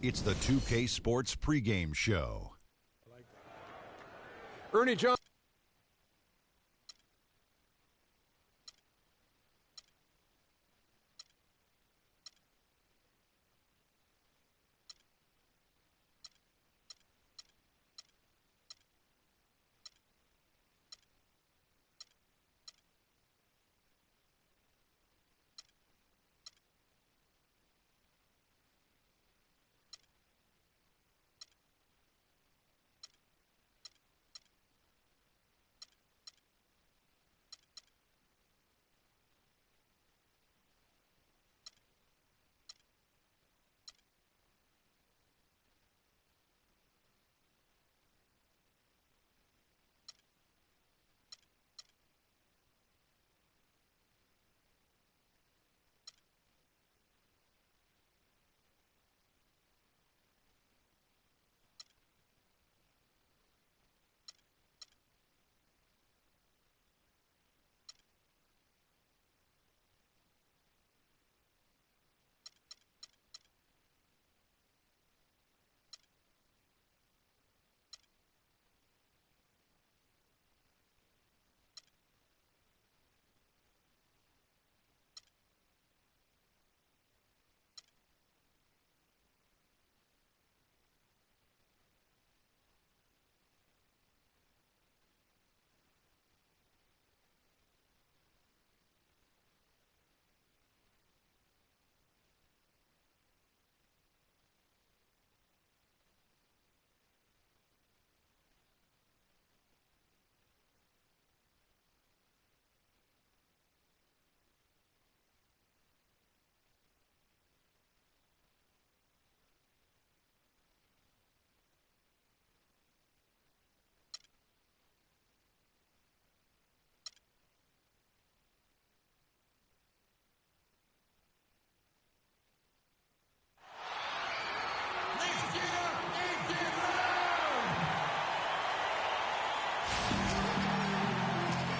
It's the 2K Sports pregame show. Ernie Johnson.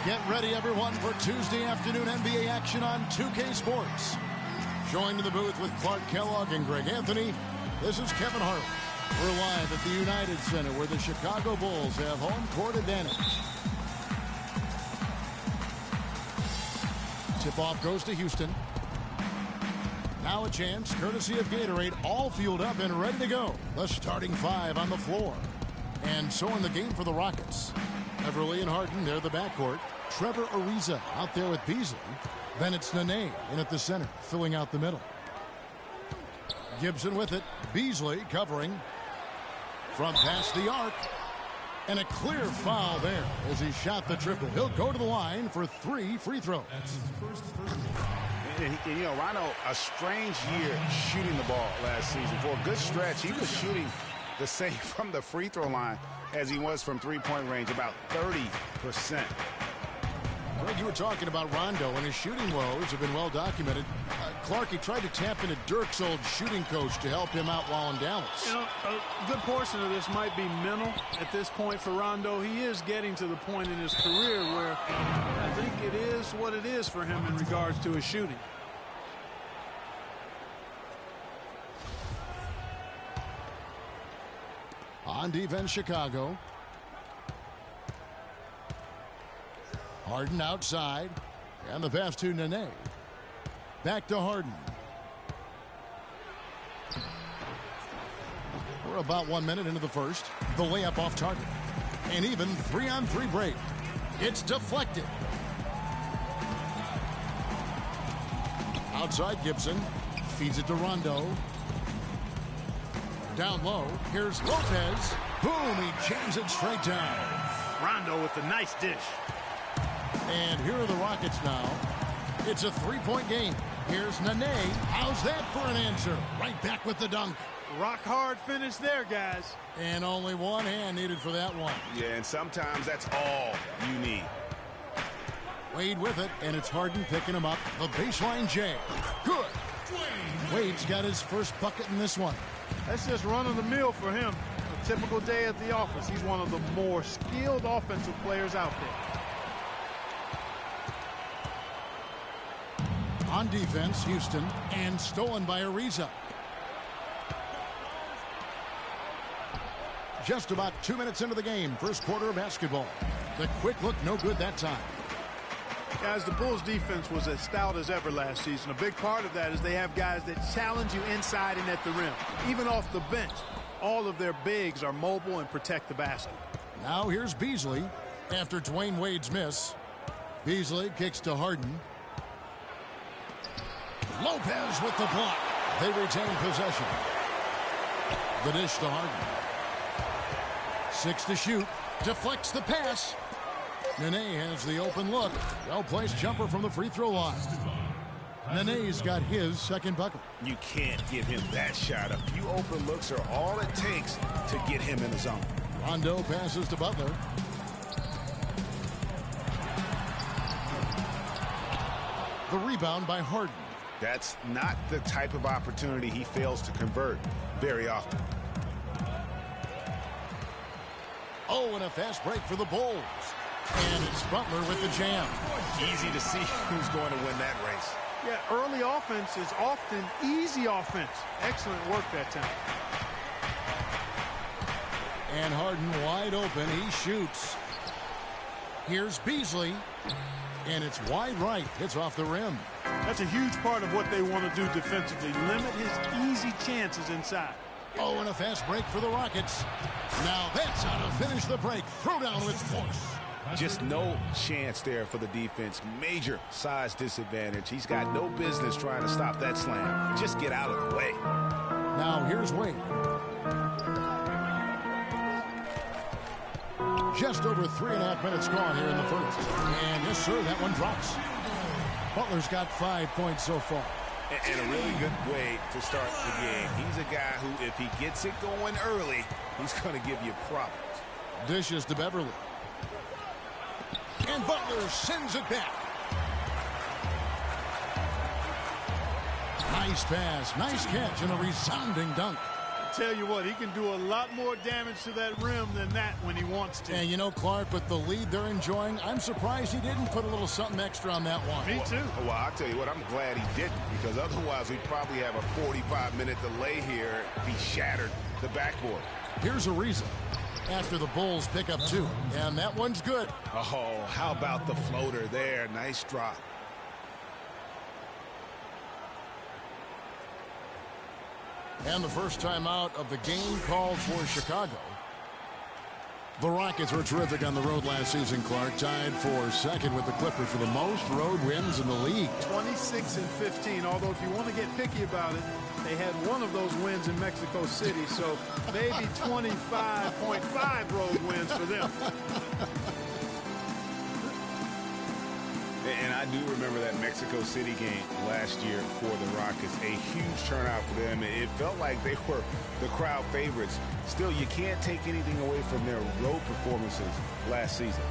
Get ready, everyone, for Tuesday afternoon NBA action on 2K Sports. Joined in the booth with Clark Kellogg and Greg Anthony, this is Kevin Hart. We're live at the United Center where the Chicago Bulls have home court advantage. Tip-off goes to Houston. Now a chance, courtesy of Gatorade, all fueled up and ready to go. The starting five on the floor. And so in the game for the Rockets. Everly and Harden, they're the backcourt. Trevor Ariza out there with Beasley. Then it's Nene in at the center, filling out the middle. Gibson with it. Beasley covering from past the arc. And a clear foul there as he shot the triple. He'll go to the line for 3 free throws. And, you know, Rondo, a strange year shooting the ball last season. For a good stretch, he was shooting the same from the free throw line as he was from three-point range, about 30%. Greg, you were talking about Rondo, and his shooting woes have been well documented. Clark, he tried to tap into Dirk's old shooting coach to help him out while in Dallas. You know, a good portion of this might be mental at this point for Rondo. He is getting to the point in his career where I think it is what it is for him in regards to his shooting. On defense, Chicago. Harden outside. And the pass to Nene. Back to Harden. We're about 1 minute into the first. The layup off target. And even 3-on-3 break. It's deflected. Outside Gibson. Feeds it to Rondo. Down low. Here's Lopez. Boom, he jams it straight down. Rondo with a nice dish. And here are the Rockets now. It's a three-point game. Here's Nene. How's that for an answer? Right back with the dunk. Rock hard finish there, guys. And only one hand needed for that one. Yeah, and sometimes that's all you need. Wade with it, and it's Harden picking him up. The baseline J. Good. Wade's got his first bucket in this one. That's just running the mill for him. A typical day at the office. He's one of the more skilled offensive players out there. On defense, Houston, and stolen by Ariza. Just about 2 minutes into the game, first quarter of basketball. The quick look, no good that time. Guys, the Bulls defense was as stout as ever last season. A big part of that is they have guys that challenge you inside and at the rim. Even off the bench, all of their bigs are mobile and protect the basket. Now here's Beasley after Dwayne Wade's miss. Beasley kicks to Harden. Lopez with the block. They retain possession. The dish to Harden. 6 to shoot. Deflects the pass. Nene has the open look. Well-placed jumper from the free throw line. Nene's got his second bucket. You can't give him that shot. A few open looks are all it takes to get him in the zone. Rondo passes to Butler. The rebound by Harden. That's not the type of opportunity he fails to convert very often. Oh, and a fast break for the Bulls. And it's Butler with the jam. Easy to see who's going to win that race. Yeah, early offense is often easy offense. Excellent work that time. And Harden wide open. He shoots. Here's Beasley. And it's wide right. It's off the rim. That's a huge part of what they want to do defensively. Limit his easy chances inside. Oh, and a fast break for the Rockets. Now that's how to finish the break. Throw down with force. Just no chance there for the defense. Major size disadvantage. He's got no business trying to stop that slam. Just get out of the way. Now here's Wade. Just over 3.5 minutes gone here in the first. And yes, sir, that one drops. Butler's got 5 points so far. And a really good way to start the game. He's a guy who, if he gets it going early, he's going to give you problems. Dishes to Beverly. And Butler sends it back. Nice pass, nice catch, and a resounding dunk. Tell you what, he can do a lot more damage to that rim than that when he wants to. And you know, Clark, with the lead they're enjoying, I'm surprised he didn't put a little something extra on that one. Me too. Well, I'll tell you what, I'm glad he didn't, because otherwise we'd probably have a 45-minute delay here if he shattered the backboard. Here's a reason. After the Bulls pick up 2, and that one's good. Oh, how about the floater there? Nice drop. And the first time out of the game called for Chicago. The Rockets were terrific on the road last season, Clark. Tied for second with the Clippers for the most road wins in the league. 26-15, although if you want to get picky about it, they had one of those wins in Mexico City, so maybe 25.5 road wins for them. And I do remember that Mexico City game last year for the Rockets. A huge turnout for them. It felt like they were the crowd favorites. Still, you can't take anything away from their road performances last season.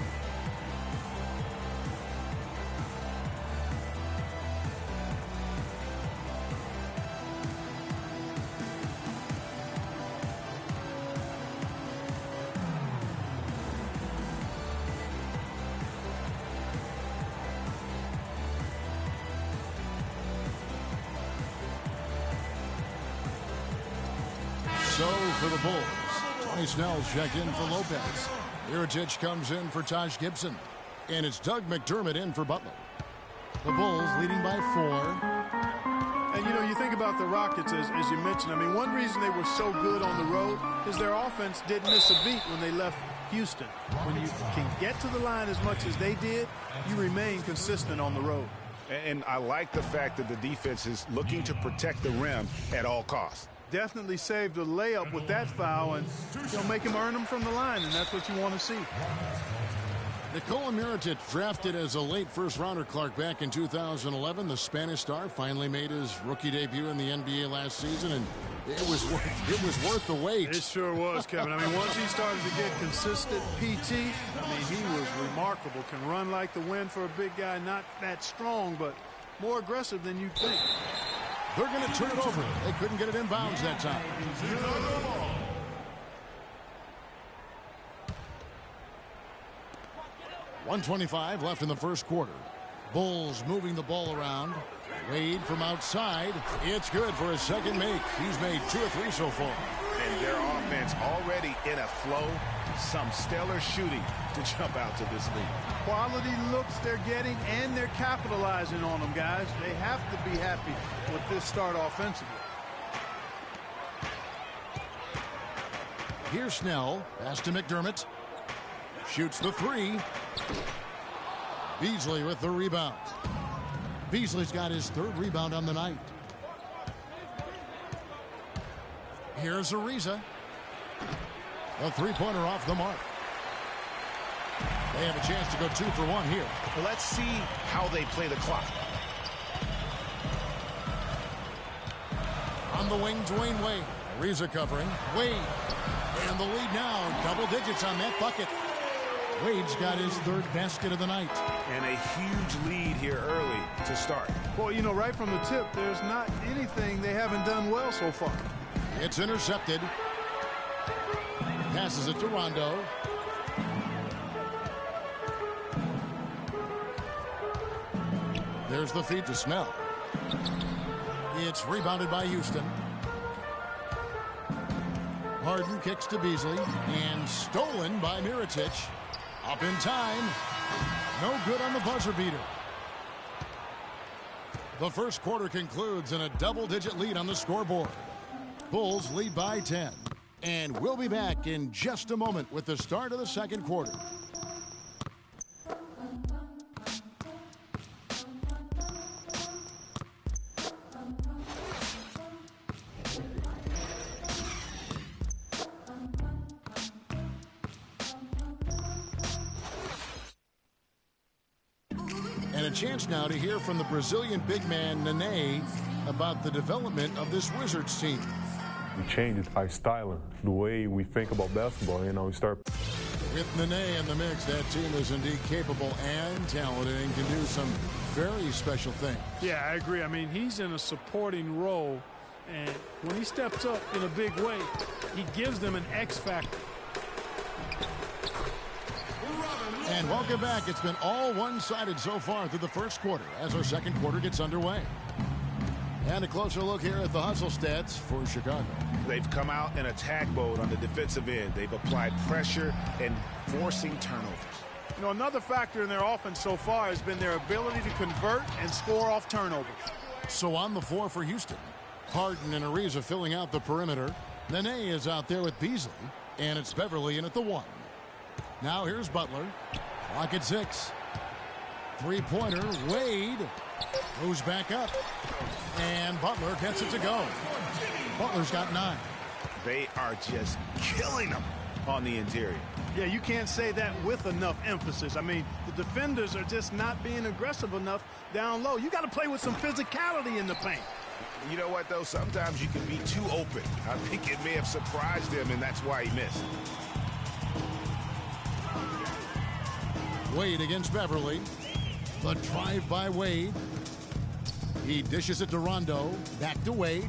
So for the Bulls, Tony Snell's checked in for Lopez. Mirotic comes in for Taj Gibson. And it's Doug McDermott in for Butler. The Bulls leading by 4. And, you know, you think about the Rockets, as you mentioned. I mean, one reason they were so good on the road is their offense didn't miss a beat when they left Houston. When you can get to the line as much as they did, you remain consistent on the road. And I like the fact that the defense is looking to protect the rim at all costs. Definitely saved a layup with that foul and, you know, make him earn them from the line, and that's what you want to see. Nikola Mirotic, drafted as a late first-rounder, Clark, back in 2011. The Spanish star finally made his rookie debut in the NBA last season, and it was worth the wait. It sure was, Kevin. I mean, once he started to get consistent PT, I mean, he was remarkable. Can run like the wind for a big guy, not that strong, but more aggressive than you'd think. They're going to turn it over. They couldn't get it in bounds that time. 1:25 left in the first quarter. Bulls moving the ball around. Wade from outside. It's good for his second make. He's made 2 of 3 so far. And their offense already in a flow. Some stellar shooting to jump out to this lead. Quality looks they're getting, and they're capitalizing on them, guys. They have to be happy with this start offensively. Here's Snell. Pass to McDermott. Shoots the three. Beasley with the rebound. Beasley's got his third rebound on the night. Here's Ariza. A three-pointer off the mark. They have a chance to go 2 for 1 here. Let's see how they play the clock. On the wing, Dwayne Wade. Ariza covering. Wade. And the lead now. Double digits on that bucket. Wade's got his third basket of the night. And a huge lead here early to start. Well, you know, right from the tip, there's not anything they haven't done well so far. It's intercepted. Passes it to Rondo. There's the feed to Snell. It's rebounded by Houston. Harden kicks to Beasley. And stolen by Mirotic. Up in time. No good on the buzzer beater. The first quarter concludes in a double-digit lead on the scoreboard. Bulls lead by 10. And we'll be back in just a moment with the start of the second quarter. And a chance now to hear from the Brazilian big man Nene about the development of this Wizards team. We changed our style, the way we think about basketball. You know, we start. With Nene in the mix, that team is indeed capable and talented and can do some very special things. Yeah, I agree. I mean, he's in a supporting role, and when he steps up in a big way, he gives them an X factor. And welcome back. It's been all one-sided so far through the first quarter as our second quarter gets underway. And a closer look here at the hustle stats for Chicago. They've come out in attack mode on the defensive end. They've applied pressure and forcing turnovers. You know, another factor in their offense so far has been their ability to convert and score off turnovers. So on the floor for Houston, Harden and Ariza filling out the perimeter. Nene is out there with Beasley, and it's Beverly in at the 1. Now here's Butler. Clock at 6. Three-pointer, Wade moves back up. And Butler gets it to go. Butler's got 9. They are just killing them on the interior. Yeah, you can't say that with enough emphasis. I mean, the defenders are just not being aggressive enough down low. You got to play with some physicality in the paint. You know what, though? Sometimes you can be too open. I think it may have surprised him, and that's why he missed. Wade against Beverly. The drive by Wade. He dishes it to Rondo. Back to Wade.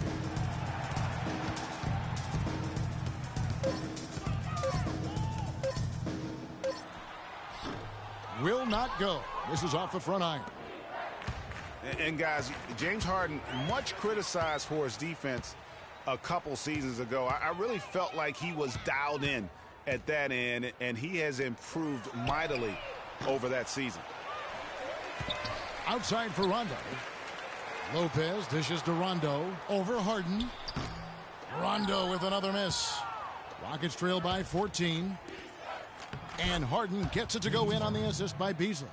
Will not go. This is off the front iron. And guys, James Harden, much criticized for his defense a couple seasons ago. I really felt like he was dialed in at that end, and he has improved mightily over that season. Outside for Rondo. Lopez dishes to Rondo. Over Harden. Rondo with another miss. Rockets trail by 14. And Harden gets it to go in on the assist by Beasley.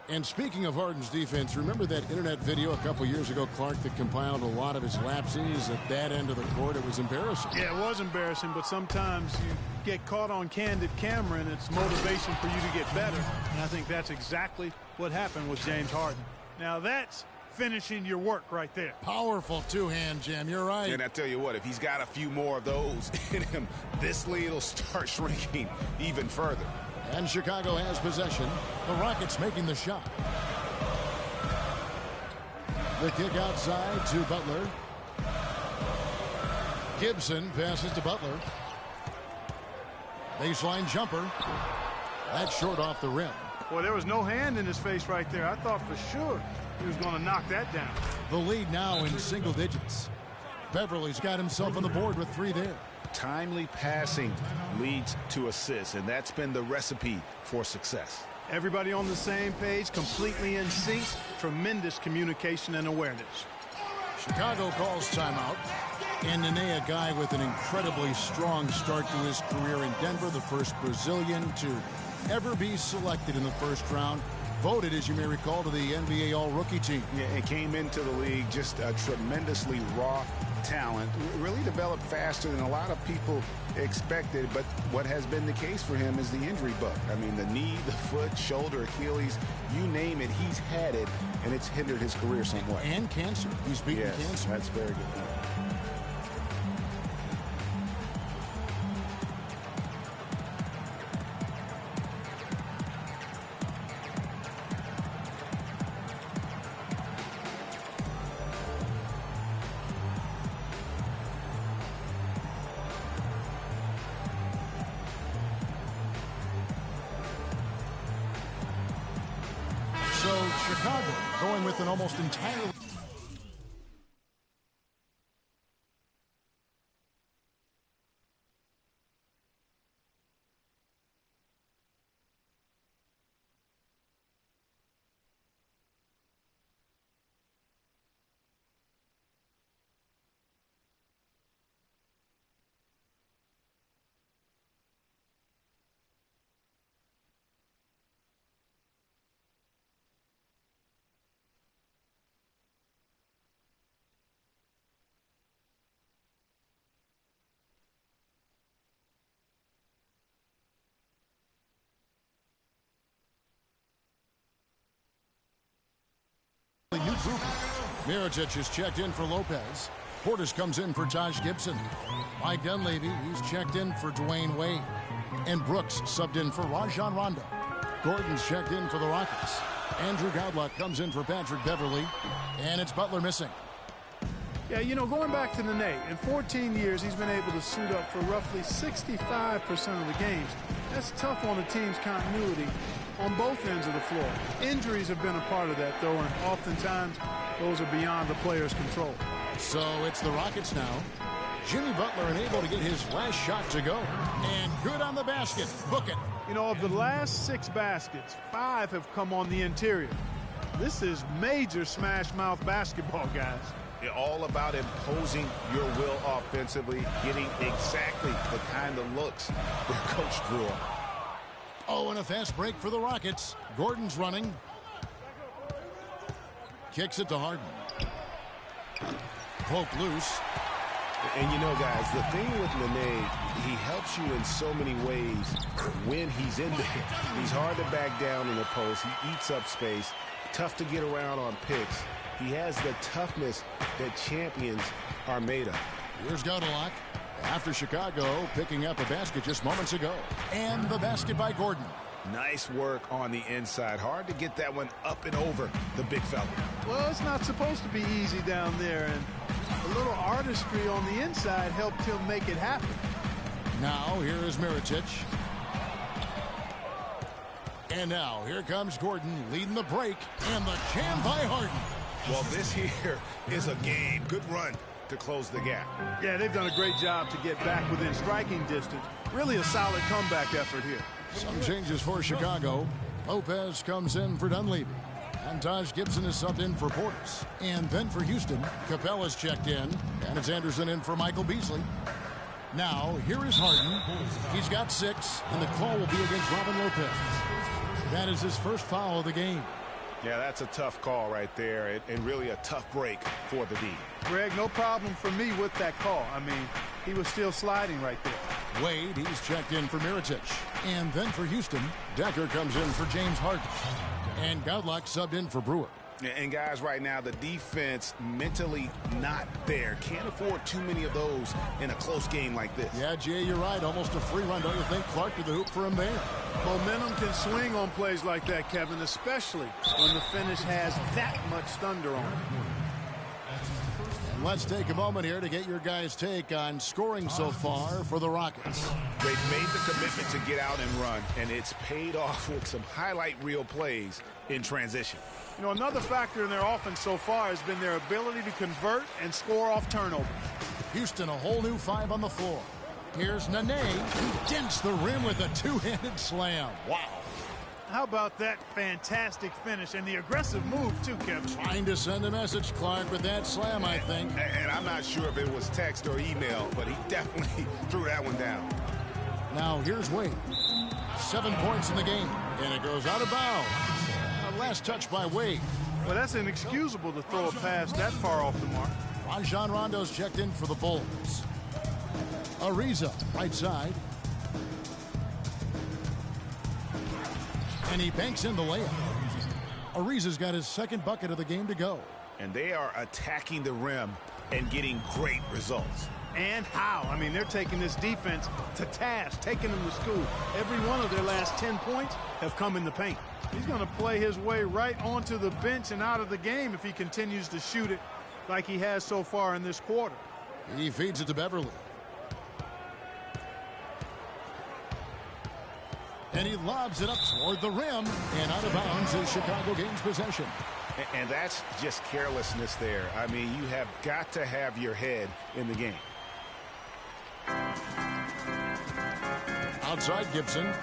And speaking of Harden's defense, remember that internet video a couple years ago, Clark, that compiled a lot of his lapses at that end of the court? It was embarrassing. Yeah, it was embarrassing, but sometimes you get caught on candid camera and it's motivation for you to get better. And I think that's exactly what happened with James Harden. Now that's finishing your work right there. Powerful two-hand jam. You're right. And I tell you what, if he's got a few more of those in him, this lead will start shrinking even further. And Chicago has possession. The Rockets making the shot. The kick outside to Butler. Gibson passes to Butler. Baseline jumper. That's short off the rim. Well, there was no hand in his face right there. I thought for sure he was going to knock that down. The lead now in single digits. Beverly's got himself on the board with 3 there. Timely passing leads to assists, and that's been the recipe for success. Everybody on the same page, completely in sync, tremendous communication and awareness. Chicago calls timeout. And Nene, a guy with an incredibly strong start to his career in Denver, the first Brazilian to ever be selected in the first round. Voted, as you may recall, to the NBA All-Rookie team. Yeah, it came into the league just a tremendously raw talent. Really developed faster than a lot of people expected, but what has been the case for him is the injury bug. I mean, the knee, the foot, shoulder, Achilles, you name it, he's had it, and it's hindered his career somewhat. And cancer. He's beaten cancer. That's very good. So Chicago going with an almost entirely... New group. Mirotic is checked in for Lopez. Portis comes in for Taj Gibson. Mike Dunleavy, he's checked in for Dwayne Wade. And Brooks subbed in for Rajon Rondo. Gordon's checked in for the Rockets. Andrew Godluck comes in for Patrick Beverly. And it's Butler missing. Yeah, you know, going back to Nene, in 14 years, he's been able to suit up for roughly 65% of the games. That's tough on a team's continuity on both ends of the floor. Injuries have been a part of that, though, and oftentimes those are beyond the player's control. So it's the Rockets now. Jimmy Butler unable to get his last shot to go. And good on the basket. Book it. You know, of the last 6 baskets, 5 have come on the interior. This is major smash-mouth basketball, guys. All about imposing your will offensively, getting exactly the kind of looks their coach drew up. Oh, and a fast break for the Rockets. Gordon's running. Kicks it to Harden. Poke loose. And you know, guys, the thing with Nene, he helps you in so many ways when he's in there. He's hard to back down in the post. He eats up space. Tough to get around on picks. He has the toughness that champions are made of. Here's Godluck after Chicago picking up a basket just moments ago. And the basket by Gordon. Nice work on the inside. Hard to get that one up and over the big fella. Well, it's not supposed to be easy down there, and a little artistry on the inside helped him make it happen. Now, here is Mirotic. And now, here comes Gordon leading the break, and the jam by Harden. Well, this here is a game. Good run to close the gap. Yeah, they've done a great job to get back within striking distance. Really a solid comeback effort here. Some changes for Chicago. Lopez comes in for Dunleavy. And Taj Gibson is subbed in for Portis. And then for Houston, Capella's checked in. And it's Anderson in for Michael Beasley. Now, here is Harden. He's got 6, and the call will be against Robin Lopez. That is his first foul of the game. Yeah, that's a tough call right there, and really a tough break for the D. Greg, no problem for me with that call. I mean, he was still sliding right there. Wade, he's checked in for Mirotic. And then for Houston, Decker comes in for James Harden. And Godluck subbed in for Brewer. And guys, right now, the defense mentally not there. Can't afford too many of those in a close game like this. Yeah, Jay, you're right. Almost a free run, don't you think? Clark to the hoop for him there. Momentum can swing on plays like that, Kevin, especially when the finish has that much thunder on it. And let's take a moment here to get your guys' take on scoring so far for the Rockets. They've made the commitment to get out and run, and it's paid off with some highlight reel plays in transition. You know, another factor in their offense so far has been their ability to convert and score off turnovers. Houston, a whole new 5 on the floor. Here's Nene. He dents the rim with a two-handed slam. Wow. How about that fantastic finish and the aggressive move, too, Kevin? Trying to send a message, Clark, with that slam, I think. And I'm not sure if it was text or email, but he definitely threw that one down. Now, here's Wade. 7 points in the game, and it goes out of bounds. Last touch by Wade. Well, that's inexcusable to throw a pass that far off the mark. Rajon Rondo's checked in for the Bulls. Ariza, right side. And he banks in the layup. Ariza's got his second bucket of the game to go. And they are attacking the rim and getting great results. And how? I mean, they're taking this defense to task, taking them to school. Every one of their last 10 points have come in the paint. He's going to play his way right onto the bench and out of the game if he continues to shoot it like he has so far in this quarter. He feeds it to Beverly. And he lobs it up toward the rim, and out of bounds is Chicago gains possession. And that's just carelessness there. I mean, you have got to have your head in the game. Outside Gibson.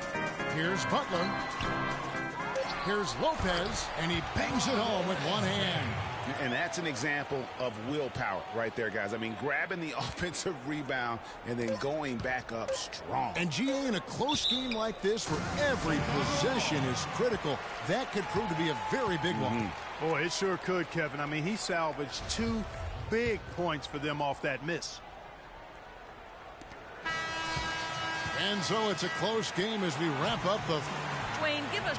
Here's Butler. Here's Lopez, and he bangs it home with one hand. And that's an example of willpower right there, guys. I mean, grabbing the offensive rebound and then going back up strong. And GA, in a close game like this where every possession is critical, that could prove to be a very big one. Boy, it sure could, Kevin. I mean, he salvaged 2 big points for them off that miss. And so it's a close game as we wrap up the... Dwayne, give us...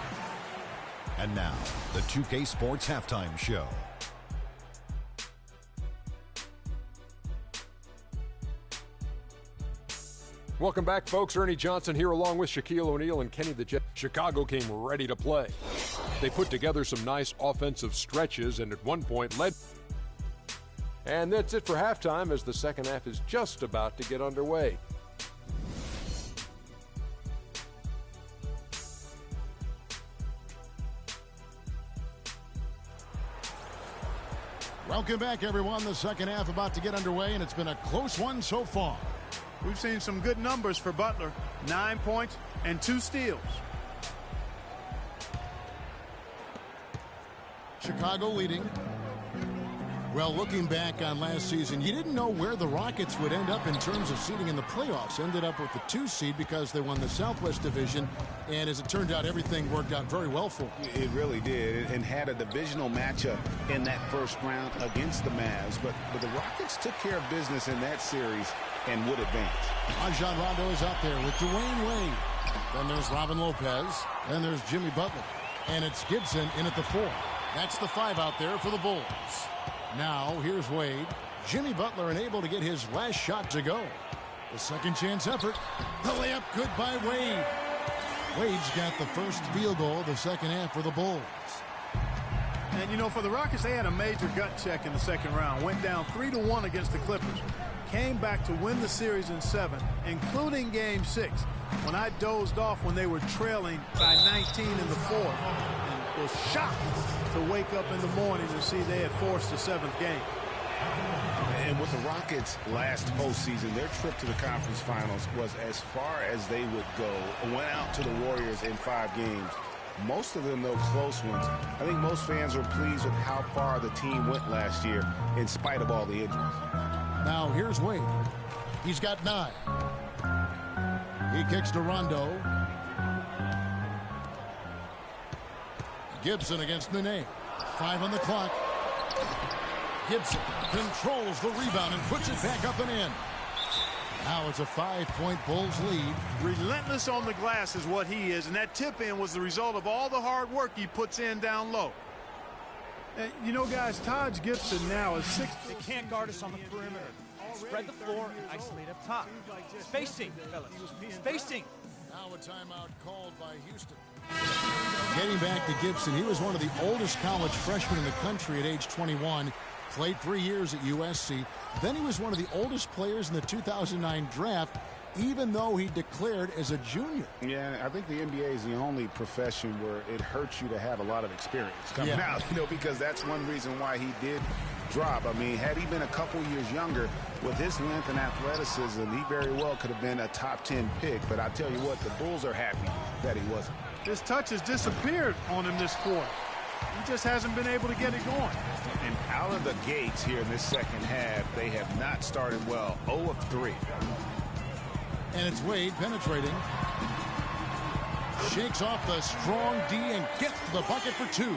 And now, the 2K Sports Halftime Show. Welcome back, folks. Ernie Johnson here along with Shaquille O'Neal and Kenny the Jet. Chicago came ready to play. They put together some nice offensive stretches and at one point led. And that's it for halftime as the second half is just about to get underway. Welcome back, everyone. The second half about to get underway, and it's been a close one so far. We've seen some good numbers for Butler. 9 points and 2 steals. Chicago leading. Well, looking back on last season, you didn't know where the Rockets would end up in terms of seeding in the playoffs. Ended up with the 2 seed because they won the Southwest Division. And as it turned out, everything worked out very well for them. It really did, and had a divisional matchup in that first round against the Mavs. But the Rockets took care of business in that series and would advance. Rajon Rondo is out there with Dwayne Wade. Then there's Robin Lopez. Then there's Jimmy Butler. And it's Gibson in at the 4. That's the 5 out there for the Bulls. Now, here's Wade. Jimmy Butler unable to get his last shot to go. The second chance effort. The layup good by Wade. Wade's got the first field goal of the second half for the Bulls. And, you know, for the Rockets, they had a major gut check in the second round. Went down 3-1 against the Clippers. Came back to win the series in 7, including Game 6, when I dozed off when they were trailing by 19 in the 4th. And was shocked to wake up in the morning and see they had forced the 7th game. And with the Rockets last postseason, their trip to the conference finals was as far as they would go. Went out to the Warriors in 5 games. Most of them, though, close ones. I think most fans were pleased with how far the team went last year in spite of all the injuries. Now here's Wade. He's got 9. He kicks to Rondo. Gibson against Nene. 5 on the clock. Gibson controls the rebound and puts it back up and in. Now it's a 5-point Bulls lead. Relentless on the glass is what he is, and that tip-in was the result of all the hard work he puts in down low. You know, guys, Taj Gibson now is 6. They can't guard us on the perimeter. Spread the floor and isolate up top. Spacing, fellas. Spacing. Now a timeout called by Houston. Getting back to Gibson, he was one of the oldest college freshmen in the country at age 21. Played 3 years at USC. Then he was one of the oldest players in the 2009 draft, even though he declared as a junior. Yeah, I think the NBA is the only profession where it hurts you to have a lot of experience coming out, you know, because that's one reason why he did drop. I mean, had he been a couple years younger, with his length and athleticism, he very well could have been a top 10 pick. But I tell you what, the Bulls are happy that he wasn't. His touch has disappeared on him this quarter. He just hasn't been able to get it going. And out of the gates here in this second half, they have not started well. 0 of 3. And it's Wade penetrating. Shakes off the strong D and gets to the bucket for 2.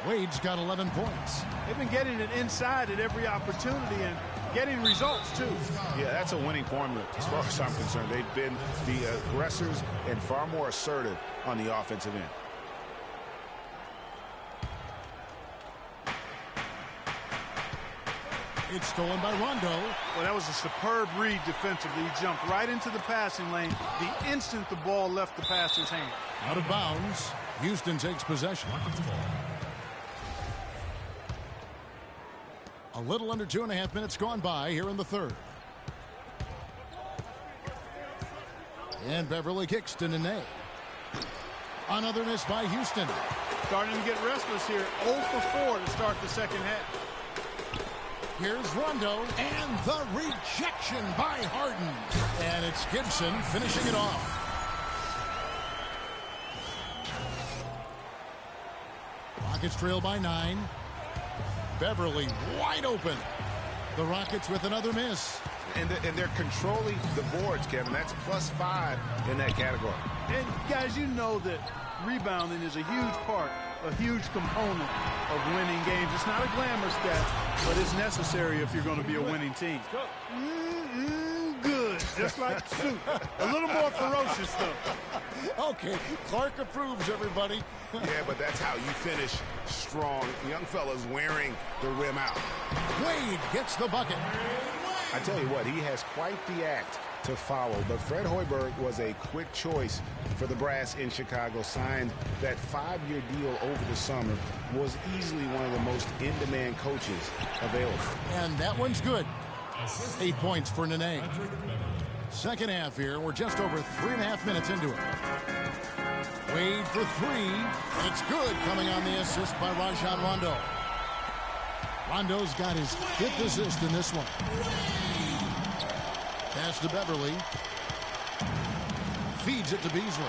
Wade's got 11 points. They've been getting it inside at every opportunity and getting results, too. Yeah, that's a winning formula as far as I'm concerned. They've been the aggressors and far more assertive on the offensive end. It's stolen by Rondo. Well, that was a superb read defensively. He jumped right into the passing lane the instant the ball left the passer's hand. Out of bounds. Houston takes possession. A little under 2.5 minutes gone by here in the third. And Beverly kicks to Nene. Another miss by Houston. Starting to get restless here. 0 for 4 to start the second half. Here's Rondo, and the rejection by Harden. And it's Gibson finishing it off. Rockets trail by 9. Beverly wide open. The Rockets with another miss. And they're controlling the boards, Kevin. That's +5 in that category. And, guys, you know that rebounding is a huge part, a huge component of winning games. It's not a glamour stat, but it's necessary if you're going to be a winning team. Good. Just like soup. A little more ferocious, though. Okay, Clark approves, everybody. Yeah, but that's how you finish strong. Young fellas wearing the rim out. Wade gets the bucket. I tell you what, he has quite the act to follow, but Fred Hoiberg was a quick choice for the brass in Chicago. Signed that 5-year deal over the summer. Was easily one of the most in-demand coaches available. And that one's good. 8 points for Nene. Second half here. We're just over 3.5 minutes into it. Wade for 3. And it's good, coming on the assist by Rajon Rondo. Rondo's got his 5th assist in this one. Pass to Beverly. Feeds it to Beasley.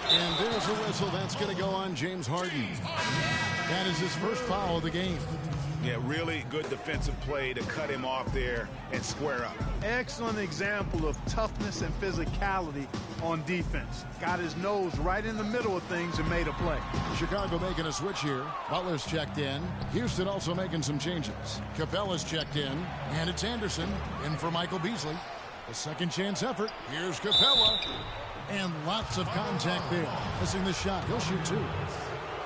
And there's a whistle. That's going to go on James Harden. That is his first foul of the game. Yeah, really good defensive play to cut him off there and square up. Excellent example of toughness and physicality on defense. Got his nose right in the middle of things and made a play. Chicago making a switch here. Butler's checked in. Houston also making some changes. Capella's checked in. And it's Anderson in for Michael Beasley. A second chance effort. Here's Capella. And lots of contact there. Missing the shot. He'll shoot 2.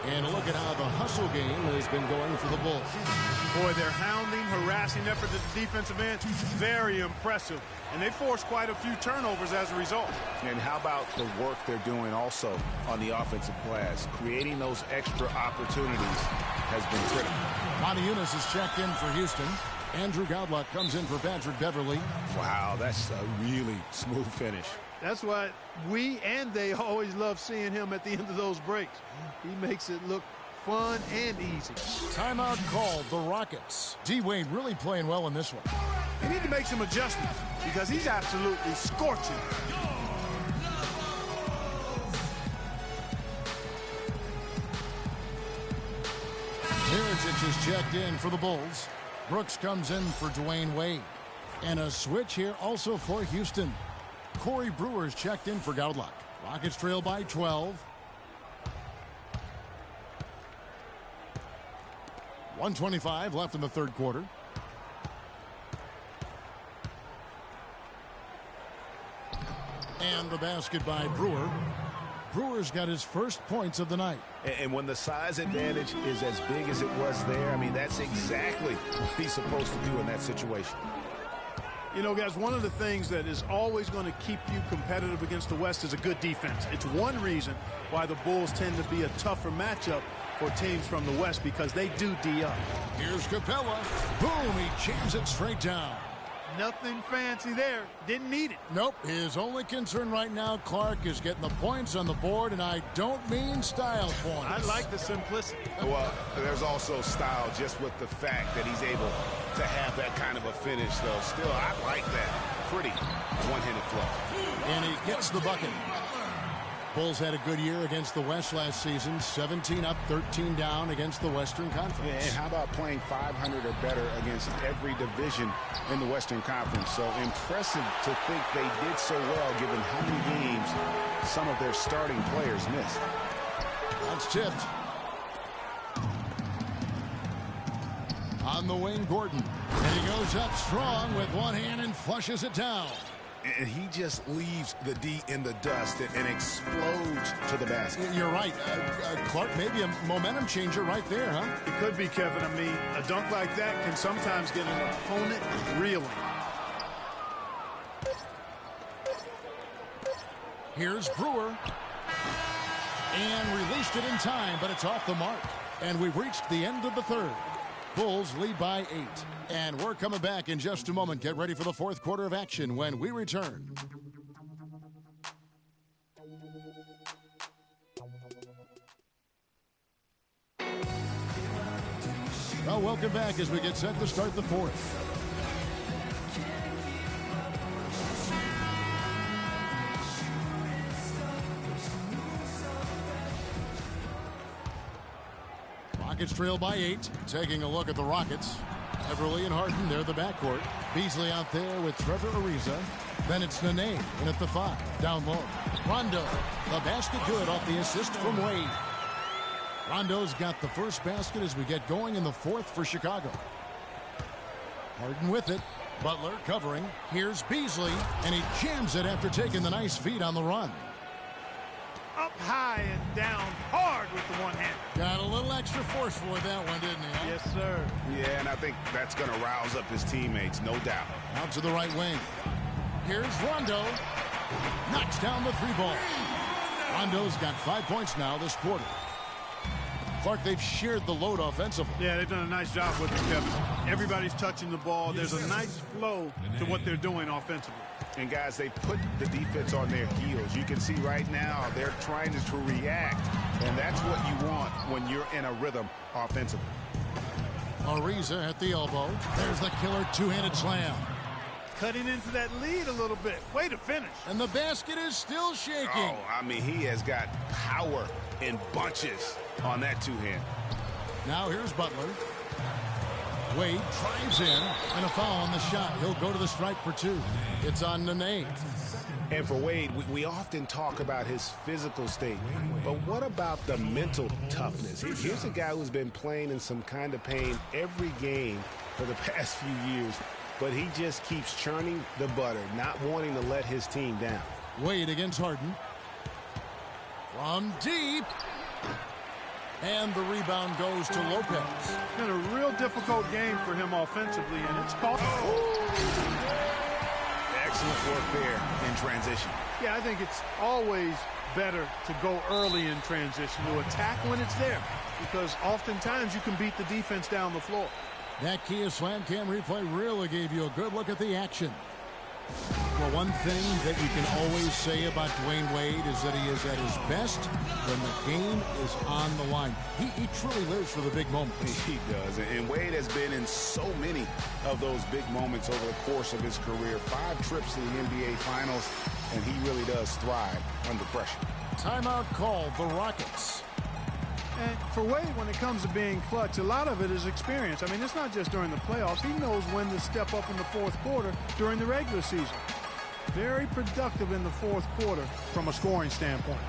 And look at how the hustle game has been going for the Bulls. Boy, their hounding, harassing effort at the defensive end, very impressive. And they forced quite a few turnovers as a result. And how about the work they're doing also on the offensive glass? Creating those extra opportunities has been critical. Monty Eunice is checked in for Houston. Andrew Godluck comes in for Patrick Beverly. Wow, that's a really smooth finish. That's why we and they always love seeing him at the end of those breaks. He makes it look fun and easy. Timeout called, the Rockets. D-Wade really playing well in this one. They need to make some adjustments because he's absolutely scorching. Mirotic is checked in for the Bulls. Brooks comes in for Dwayne Wade. And a switch here also for Houston. Corey Brewer's checked in for Godluck. Rockets trail by 12. 1:25 left in the third quarter. And the basket by Brewer. Brewer's got his first points of the night. And when the size advantage is as big as it was there, I mean, that's exactly what he's supposed to do in that situation. You know, guys, one of the things that is always going to keep you competitive against the West is a good defense. It's one reason why the Bulls tend to be a tougher matchup for teams from the West, because they do D up. Here's Capella. Boom, he jams it straight down. Nothing fancy there. Didn't need it. Nope. His only concern right now, Clark, is getting the points on the board, and I don't mean style points. I like the simplicity. Well, there's also style just with the fact that he's able to have that kind of a finish, though. Still, I like that. Pretty one-handed flow. And he gets the bucket. Bulls had a good year against the West last season. 17 up, 13 down against the Western Conference. Yeah, and how about playing 500 or better against every division in the Western Conference? So impressive to think they did so well given how many games some of their starting players missed. That's tipped. On the wing, Gordon. And he goes up strong with one hand and flushes it down. And he just leaves the D in the dust and explodes to the basket. You're right. Clark, maybe a momentum changer right there, huh? It could be, Kevin. I mean, a dunk like that can sometimes get an opponent reeling. Here's Brewer. And released it in time, but it's off the mark. And we've reached the end of the third. Bulls lead by 8. And we're coming back in just a moment. Get ready for the fourth quarter of action when we return. Well, welcome back as we get set to start the fourth. Rockets trail by 8. Taking a look at the Rockets. Everly and Harden, they're the backcourt. Beasley out there with Trevor Ariza. Then it's Nene in at the 5. Down low. Rondo. The basket good off the assist from Wade. Rondo's got the first basket as we get going in the fourth for Chicago. Harden with it. Butler covering. Here's Beasley. And he jams it after taking the nice feed on the run. Up high and down hard with the one hand. Got a little extra forceful with that one, didn't he? Huh? Yes, sir. Yeah, and I think that's going to rouse up his teammates, no doubt. Out to the right wing. Here's Rondo. Knocks down the 3-ball. Rondo's got 5 points now this quarter. Clark, they've shared the load offensively. Yeah, they've done a nice job with it, Kevin. Everybody's touching the ball. There's a nice flow to what they're doing offensively. And, guys, they put the defense on their heels. You can see right now they're trying to react, and that's what you want when you're in a rhythm offensively. Ariza at the elbow. There's the killer two-handed slam. Cutting into that lead a little bit. Way to finish. And the basket is still shaking. Oh, I mean, he has got power in bunches on that two-hand. Now here's Butler. Wade drives in, and a foul on the shot. He'll go to the stripe for 2. It's on Nene. And for Wade, we often talk about his physical state, but what about the mental toughness? Here's a guy who's been playing in some kind of pain every game for the past few years, but he just keeps churning the butter, not wanting to let his team down. Wade against Harden. From deep. And the rebound goes to Lopez. It's been a real difficult game for him offensively, and it's cost. Excellent work there in transition. Yeah, I think it's always better to go early in transition, to attack when it's there, because oftentimes you can beat the defense down the floor. That Kia Slam Cam replay really gave you a good look at the action. Well, one thing that you can always say about Dwayne Wade is that he is at his best when the game is on the line. He truly lives for the big moments. He does, and Wade has been in so many of those big moments over the course of his career. 5 trips to the NBA Finals, and he really does thrive under pressure. Timeout called the Rockets. And for Wade, when it comes to being clutch, a lot of it is experience. I mean, it's not just during the playoffs. He knows when to step up in the fourth quarter during the regular season. Very productive in the fourth quarter from a scoring standpoint.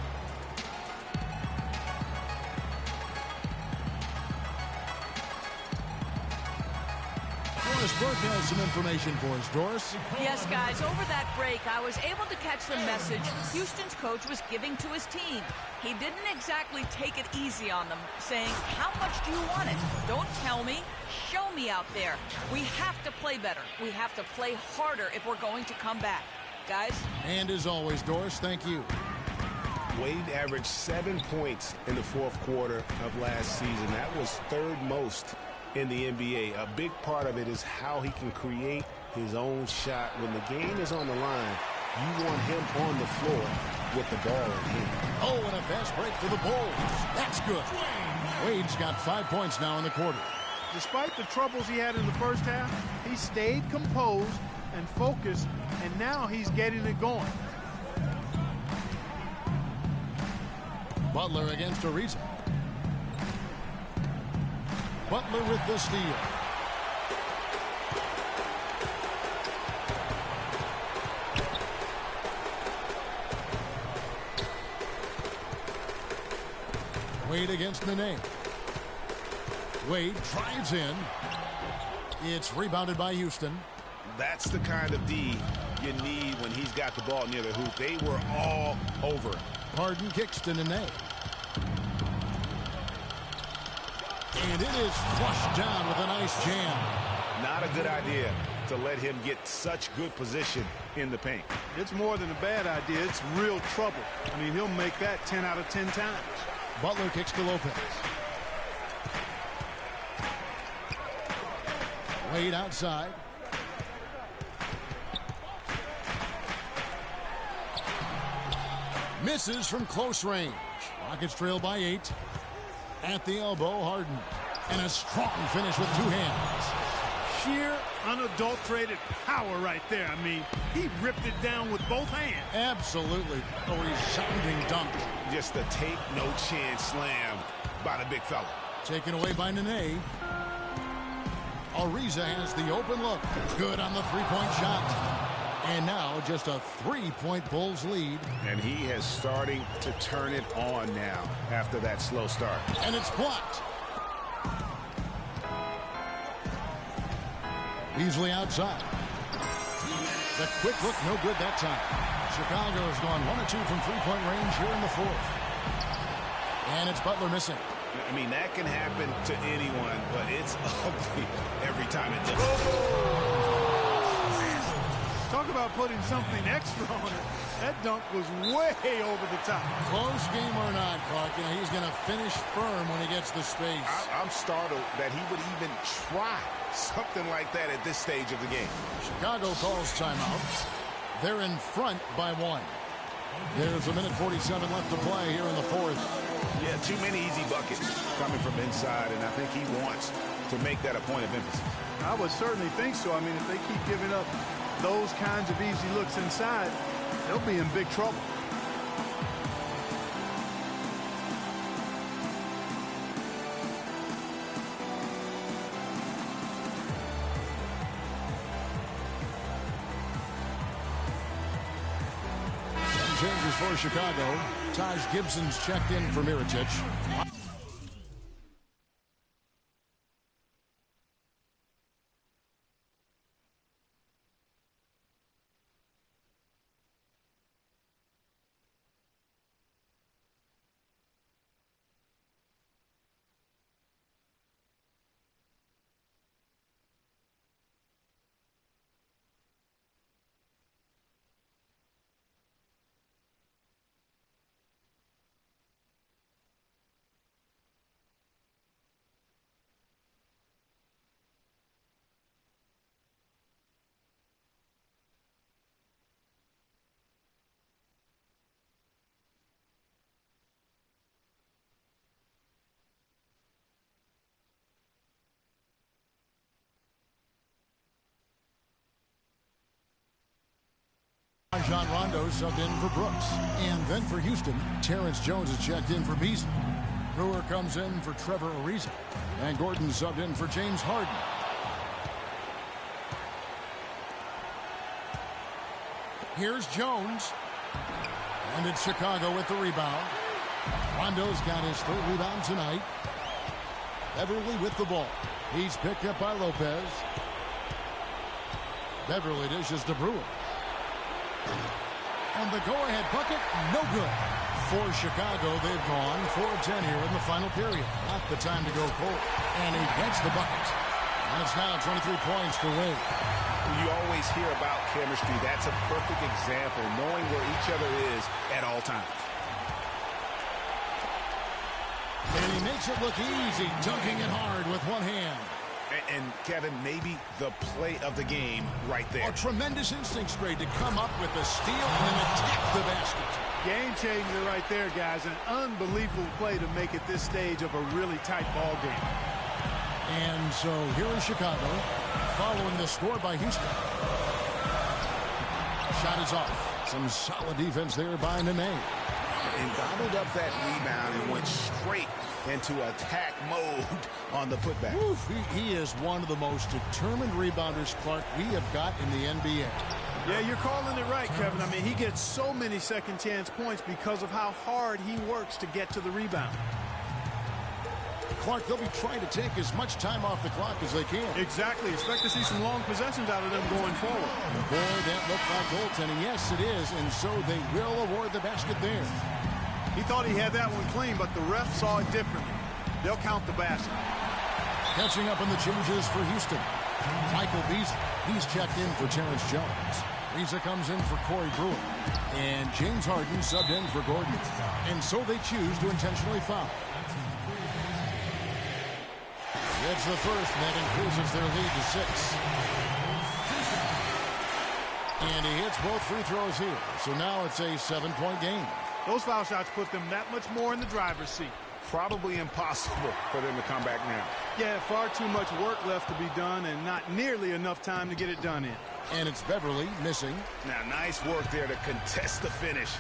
Doris Burke has some information for us. Doris? Yes, guys, over that break, I was able to catch the message Houston's coach was giving to his team. He didn't exactly take it easy on them, saying, how much do you want it? Don't tell me. Show me out there. We have to play better. We have to play harder if we're going to come back. Guys? And as always, Doris, thank you. Wade averaged 7 points in the fourth quarter of last season. That was 3rd most in the NBA. A big part of it is how he can create his own shot. When the game is on the line, you want him on the floor with the ball in hand. Oh, and a fast break for the Bulls. That's good. Wade's got 5 points now in the quarter. Despite the troubles he had in the first half, he stayed composed and focused, and now he's getting it going. Butler against Ariza. Butler with the steal. Wade against Nene. Wade drives in. It's rebounded by Houston. That's the kind of D you need when he's got the ball near the hoop. They were all over it. Harden kicks to Nene. And it is flushed down with a nice jam. Not a good idea to let him get such good position in the paint. It's more than a bad idea. It's real trouble. I mean, he'll make that 10 out of 10 times. Butler kicks to Lopez. Wade outside. Misses from close range. Rockets trail by 8. At the elbow, Harden. And a strong finish with 2 hands. Sheer, unadulterated power right there. I mean, he ripped it down with both hands. Absolutely. A resounding dunk. Just a take-no-chance slam by the big fella. Taken away by Nene. Ariza has the open look. Good on the three-point shot. And now just a 3-point Bulls lead. And he is starting to turn it on now after that slow start. And it's blocked. Beasley outside. The quick look, no good that time. Chicago has gone 1 of 2 from three-point range here in the fourth. And it's Butler missing. I mean, that can happen to anyone, but it's ugly every time it does. Talk about putting something extra on it. That dunk was way over the top. Close game or not, Clark, you know, he's going to finish firm when he gets the space. I'm startled that he would even try something like that at this stage of the game. Chicago calls timeout. They're in front by 1. There's a minute 47 left to play here in the fourth. Yeah, too many easy buckets coming from inside, and I think he wants to make that a point of emphasis. I would certainly think so. I mean, if they keep giving up those kinds of easy looks inside, they'll be in big trouble. Some changes for Chicago. Taj Gibson's checked in for Mirotic. John Rondo subbed in for Brooks. And then for Houston, Terrence Jones is checked in for Beasley. Brewer comes in for Trevor Ariza. And Gordon subbed in for James Harden. Here's Jones. And it's Chicago with the rebound. Rondo's got his 3rd rebound tonight. Beverly with the ball. He's picked up by Lopez. Beverly dishes to Brewer. And the go-ahead bucket, no good. For Chicago, they've gone 4 of 10 here in the final period. Not the time to go cold. And he gets the bucket. And it's now 23 points for Wade. You always hear about chemistry. That's a perfect example, knowing where each other is at all times. And he makes it look easy, dunking it hard with one hand. And Kevin, maybe the play of the game right there. A tremendous instincts grade to come up with a steal and then attack the basket. Game changer right there, guys. An unbelievable play to make it this stage of a really tight ball game. And so here is Chicago following the score by Houston. Shot is off. Some solid defense there by Nene. And gobbled up that rebound and went straight into attack mode on the putback. Oof, he is one of the most determined rebounders, Clark, we have got in the NBA. Yeah, you're calling it right, Kevin. I mean, he gets so many second chance points because of how hard he works to get to the rebound. Clark, they'll be trying to take as much time off the clock as they can. Exactly. Expect to see some long possessions out of them going forward. And boy, that looked like goaltending. Yes, it is. And so they will award the basket there. He thought he had that one clean, but the ref saw it differently. They'll count the basket. Catching up on the changes for Houston. Michael Beasley. He's checked in for Terrence Jones. Reza comes in for Corey Brewer. And James Harden subbed in for Gordon. And so they choose to intentionally foul. It's the first, and that increases their lead to 6. And he hits both free throws here. So now it's a 7-point game. Those foul shots put them that much more in the driver's seat. Probably impossible for them to come back now. Yeah, far too much work left to be done and not nearly enough time to get it done in. And it's Beverly missing. Now, nice work there to contest the finish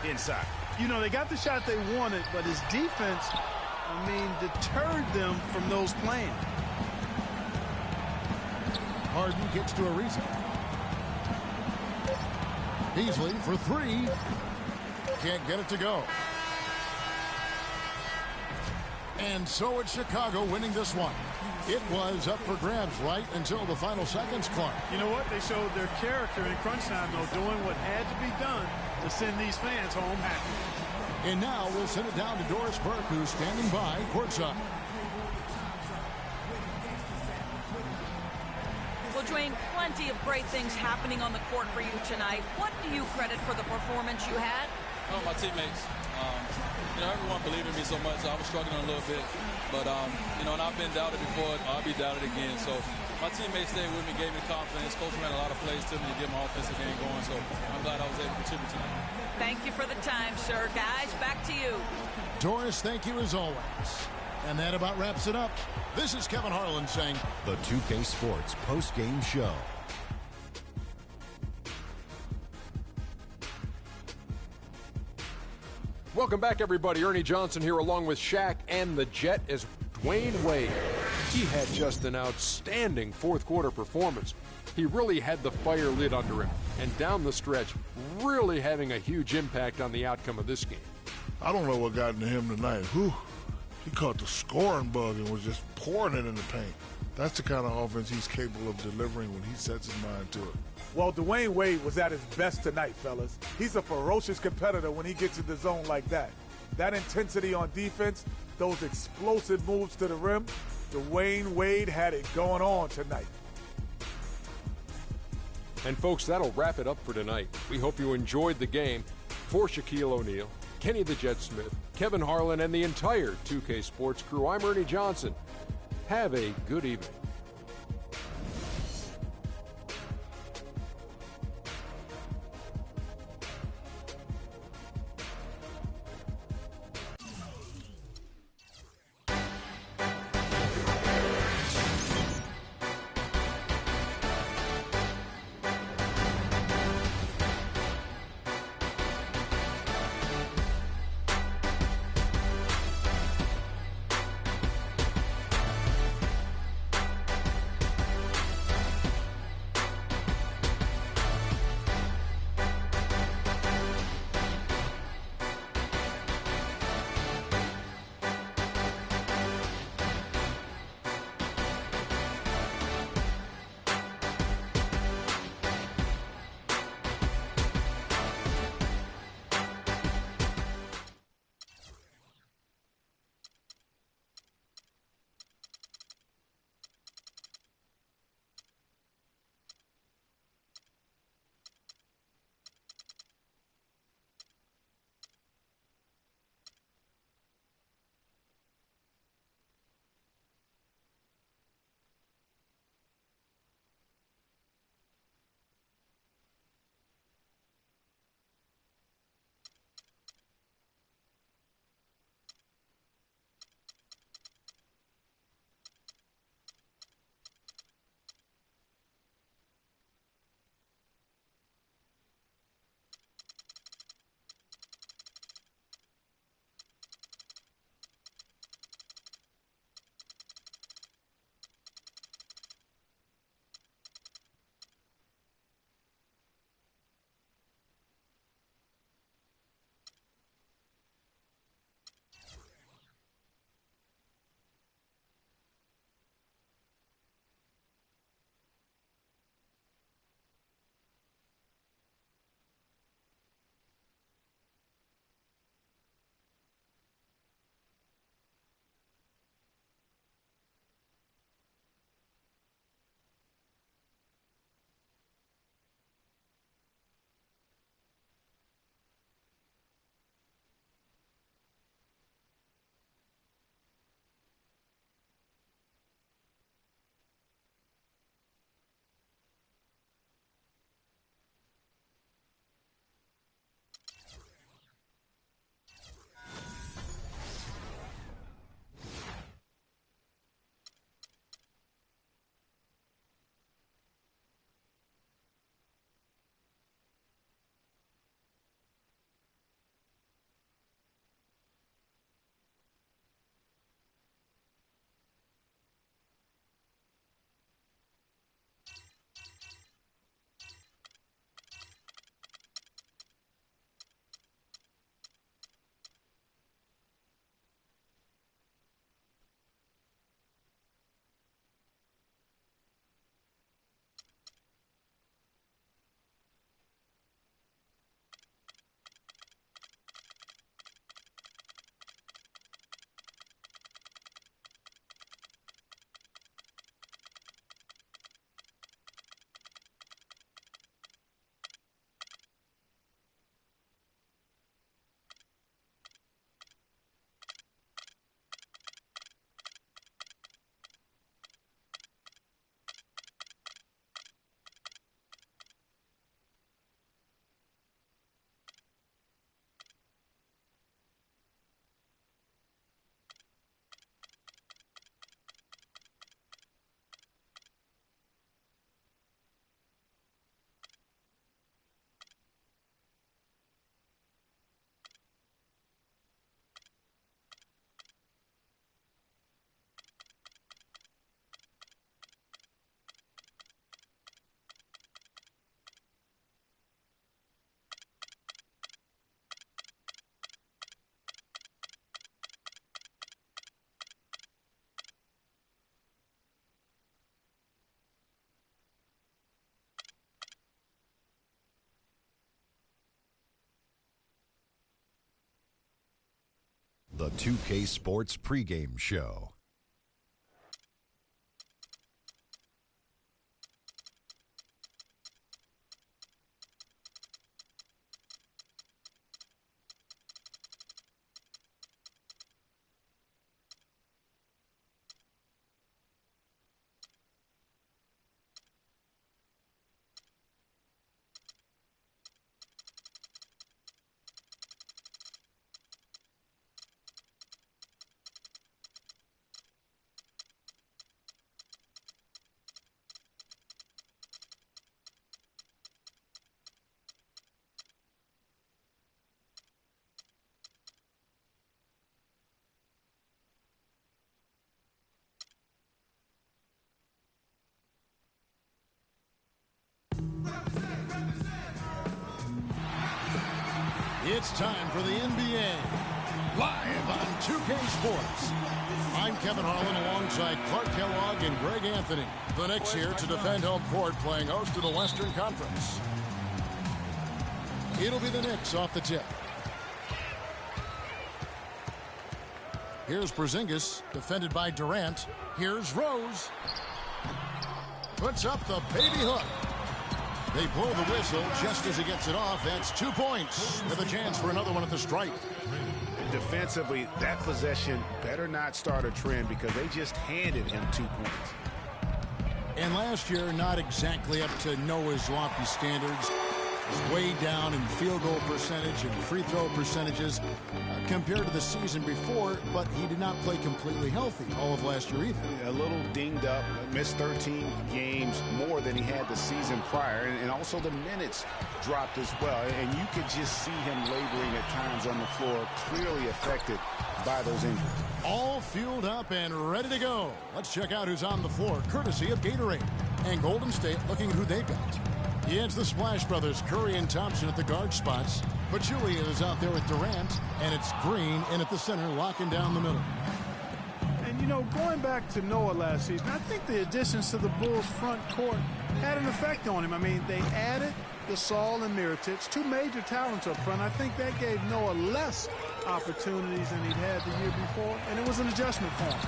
inside. You know, they got the shot they wanted, but his defense, I mean, deterred them from those plans. Harden gets to Ariza. Beasley for 3. Can't get it to go. And so it's Chicago winning this one. It was up for grabs right until the final seconds, Clark. You know what? They showed their character in crunch time, though, doing what had to be done to send these fans home happy. And now we'll send it down to Doris Burke, who's standing by courtside. Well, Dwayne, plenty of great things happening on the court for you tonight. What do you credit for the performance you had? Oh, my teammates. You know, everyone believed in me so much. I was struggling a little bit. But, you know, and I've been doubted before. I'll be doubted again. So my teammates stayed with me, gave me confidence. Coach ran a lot of plays to me to get my offensive game going. So I'm glad I was able to contribute tonight. Thank you for the time, sir. Guys, back to you. Doris, thank you as always. And that about wraps it up. This is Kevin Harlan saying, The 2K Sports post-game show. Welcome back, everybody. Ernie Johnson here along with Shaq and the Jet as Dwayne Wade. He had just an outstanding fourth-quarter performance. He really had the fire lit under him, and down the stretch, really having a huge impact on the outcome of this game. I don't know what got into him tonight. Whew. He caught the scoring bug and was just pouring it in the paint. That's the kind of offense he's capable of delivering when he sets his mind to it. Well, Dwayne Wade was at his best tonight, fellas. He's a ferocious competitor when he gets in the zone like that. That intensity on defense, those explosive moves to the rim, Dwayne Wade had it going on tonight. And folks, that'll wrap it up for tonight. We hope you enjoyed the game. For Shaquille O'Neal, Kenny the Jet Smith, Kevin Harlan, and the entire 2K Sports crew, I'm Ernie Johnson. Have a good evening. the 2K Sports pregame show. It's time for the NBA, live on 2K Sports. I'm Kevin Harlan alongside Clark Kellogg and Greg Anthony. The Knicks here to defend home court, playing host to the Western Conference. It'll be the Knicks off the tip. Here's Porzingis, defended by Durant. Here's Rose. Puts up the baby hook. They blow the whistle just as he gets it off. That's 2 points with a chance for another one at the stripe. Defensively, that possession better not start a trend because they just handed him 2 points. And last year, not exactly up to Noah's lofty standards. Was way down in field goal percentage and free throw percentages compared to the season before, but he did not play completely healthy all of last year either. A little dinged up, missed 13 games more than he had the season prior, and also the minutes dropped as well. And you could just see him laboring at times on the floor, clearly affected by those injuries. All fueled up and ready to go. Let's check out who's on the floor, courtesy of Gatorade. And Golden State looking at who they've got. Yeah, it's the Splash Brothers, Curry and Thompson at the guard spots. Pachulia is out there with Durant, and it's Green in at the center, locking down the middle. And, you know, going back to Noah last season, I think the additions to the Bulls' front court had an effect on him. I mean, they added Gasol and Mirotic, two major talents up front. I think that gave Noah less opportunities than he'd had the year before, and it was an adjustment for him.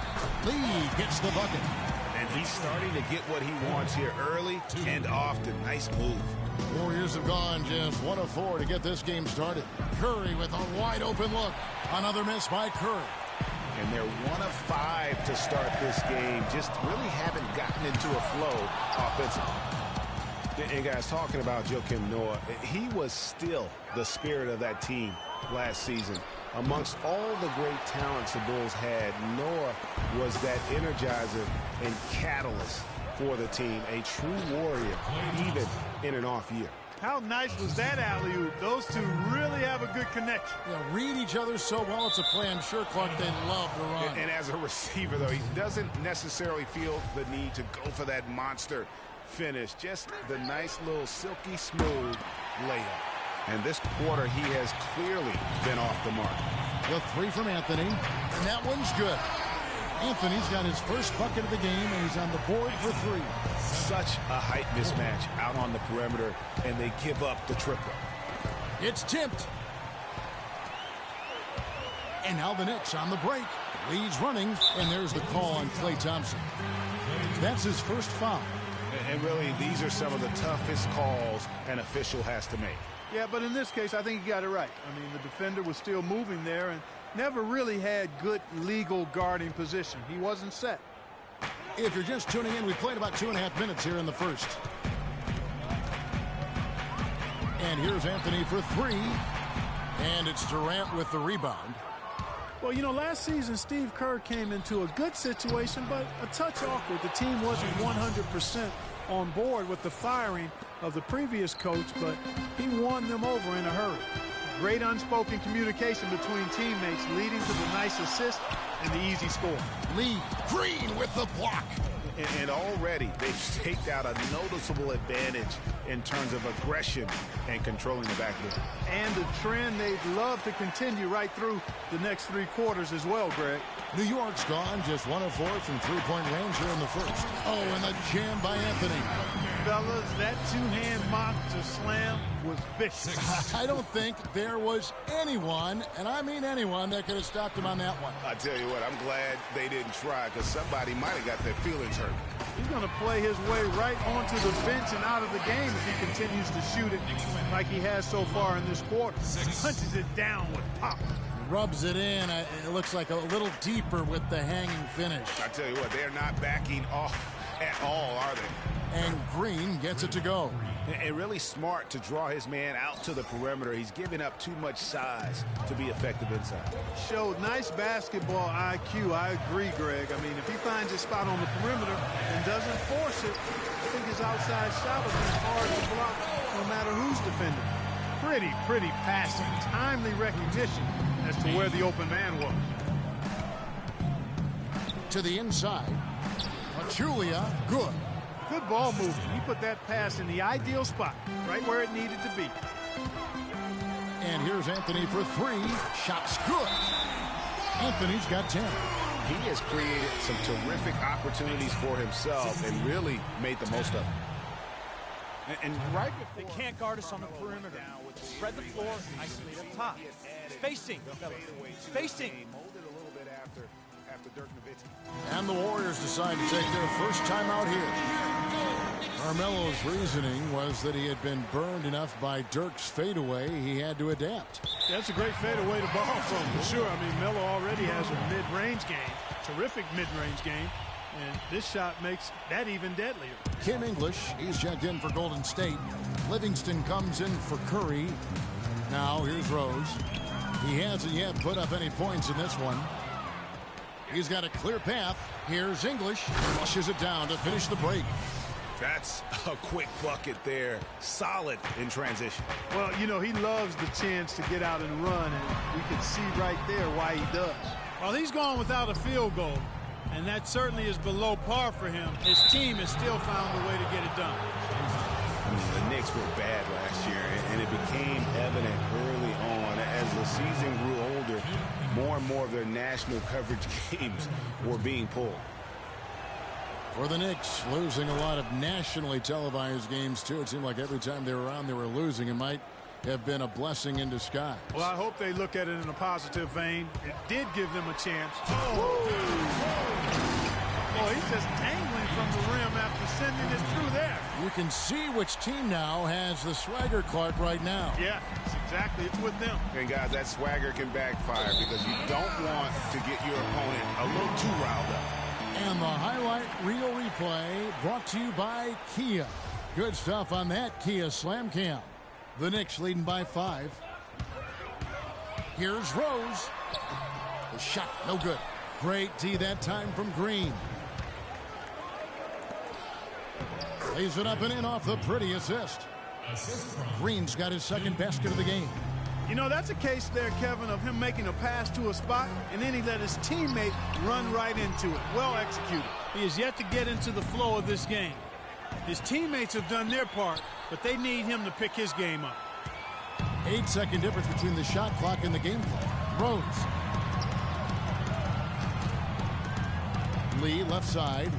Lee gets the bucket. And he's starting to get what he wants here early and often. Nice move. Warriors have gone just 1 of 4 to get this game started. Curry with a wide open look. Another miss by Curry. And they're 1 of 5 to start this game. Just really haven't gotten into a flow offensively. And guys, talking about Joakim Noah, he was still the spirit of that team last season. Amongst all the great talents the Bulls had, Noah was that energizer and catalyst for the team. A true warrior, even in an off year. How nice was that alley-oop? Those two really have a good connection. Yeah, read each other so well. It's a play I'm sure, Clark, they love to run. And as a receiver, though, he doesn't necessarily feel the need to go for that monster finish. Just the nice little silky smooth layup. And this quarter, he has clearly been off the mark. The 3 from Anthony, and that one's good. Anthony's got his first bucket of the game, and he's on the board for 3. Such a height mismatch out on the perimeter, and they give up the triple. It's tipped. And now the Knicks on the break. Leads running, and there's the call on Klay Thompson. That's his first foul. And really, these are some of the toughest calls an official has to make. Yeah, but in this case, I think he got it right. I mean, the defender was still moving there and never really had good legal guarding position. He wasn't set. If you're just tuning in, we played about 2.5 minutes here in the first. And here's Anthony for 3. And it's Durant with the rebound. Well, you know, last season, Steve Kerr came into a good situation, but a touch awkward. The team wasn't 100% on board with the firing of the previous coach, but he won them over in a hurry. Great unspoken communication between teammates leading to the nice assist and the easy score. Lee Green with the block. And already they've staked out a noticeable advantage in terms of aggression and controlling the backboard. And a trend they'd love to continue right through the next 3 quarters as well, Greg. New York's gone just 1 of 4 from 3-point range here in the first. Oh, and the jam by Anthony. Fellas, that 2-hand mock to slam was vicious. I don't think there was anyone, and I mean anyone, that could have stopped him on that one. I tell you what, I'm glad they didn't try, because somebody might have got their feelings hurt. He's going to play his way right onto the bench and out of the game if he continues to shoot it like he has so far in this quarter. Punches it down with pop. Rubs it in. It looks like a little deeper with the hanging finish. I tell you what, they're not backing off at all, are they? And Green gets it to go. And really smart to draw his man out to the perimeter. He's giving up too much size to be effective inside. Showed nice basketball IQ. I agree, Greg. I mean, if he finds his spot on the perimeter and doesn't force it, I think his outside shot will be hard to block no matter who's defending. Pretty passing, timely recognition as to where the open man was. To the inside. Julia, good. Good ball movement. He put that pass in the ideal spot, right where it needed to be. And here's Anthony for three. Shot's good. Anthony's got 10. He has created some terrific opportunities for himself and really made the most of it. And right before they can't guard us on the perimeter. Spread the floor, isolate up top. Spacing, fellas. Spacing. And the Warriors decide to take their first time out here. Carmelo's reasoning was that he had been burned enough by Dirk's fadeaway, he had to adapt. That's a great fadeaway to ball from, for sure. I mean, Melo already has a mid-range game, terrific mid-range game, and this shot makes that even deadlier. Kim English, he's checked in for Golden State. Livingston comes in for Curry. Now here's Rose. He hasn't yet put up any points in this one. He's got a clear path. Here's English. Flushes it down to finish the break. That's a quick bucket there. Solid in transition. Well, you know, he loves the chance to get out and run, and we can see right there why he does. Well, he's gone without a field goal, and that certainly is below par for him. His team has still found a way to get it done. The Knicks were bad last year, and it became evident early on as the season grew older. More and more of their national coverage games were being pulled. For the Knicks, losing a lot of nationally televised games, too. It seemed like every time they were on, they were losing. It might have been a blessing in disguise. Well, I hope they look at it in a positive vein. It did give them a chance. Boy, he's just tangling from the rim after sending it through there. You can see which team now has the swagger Clark right now. Yeah, it's with them. And guys, that swagger can backfire because you don't want to get your opponent a little too riled up. And the highlight reel replay brought to you by Kia. Good stuff on that Kia Slam Cam. The Knicks leading by 5. Here's Rose. The shot, no good. Great D that time from Green. Lays it up and in off the pretty assist. Green's got his second basket of the game. You know, that's a case there, Kevin, of him making a pass to a spot, and then he let his teammate run right into it. Well executed. He is yet to get into the flow of this game. His teammates have done their part, but they need him to pick his game up. 8-second difference between the shot clock and the game clock. Rose. Lee, left side.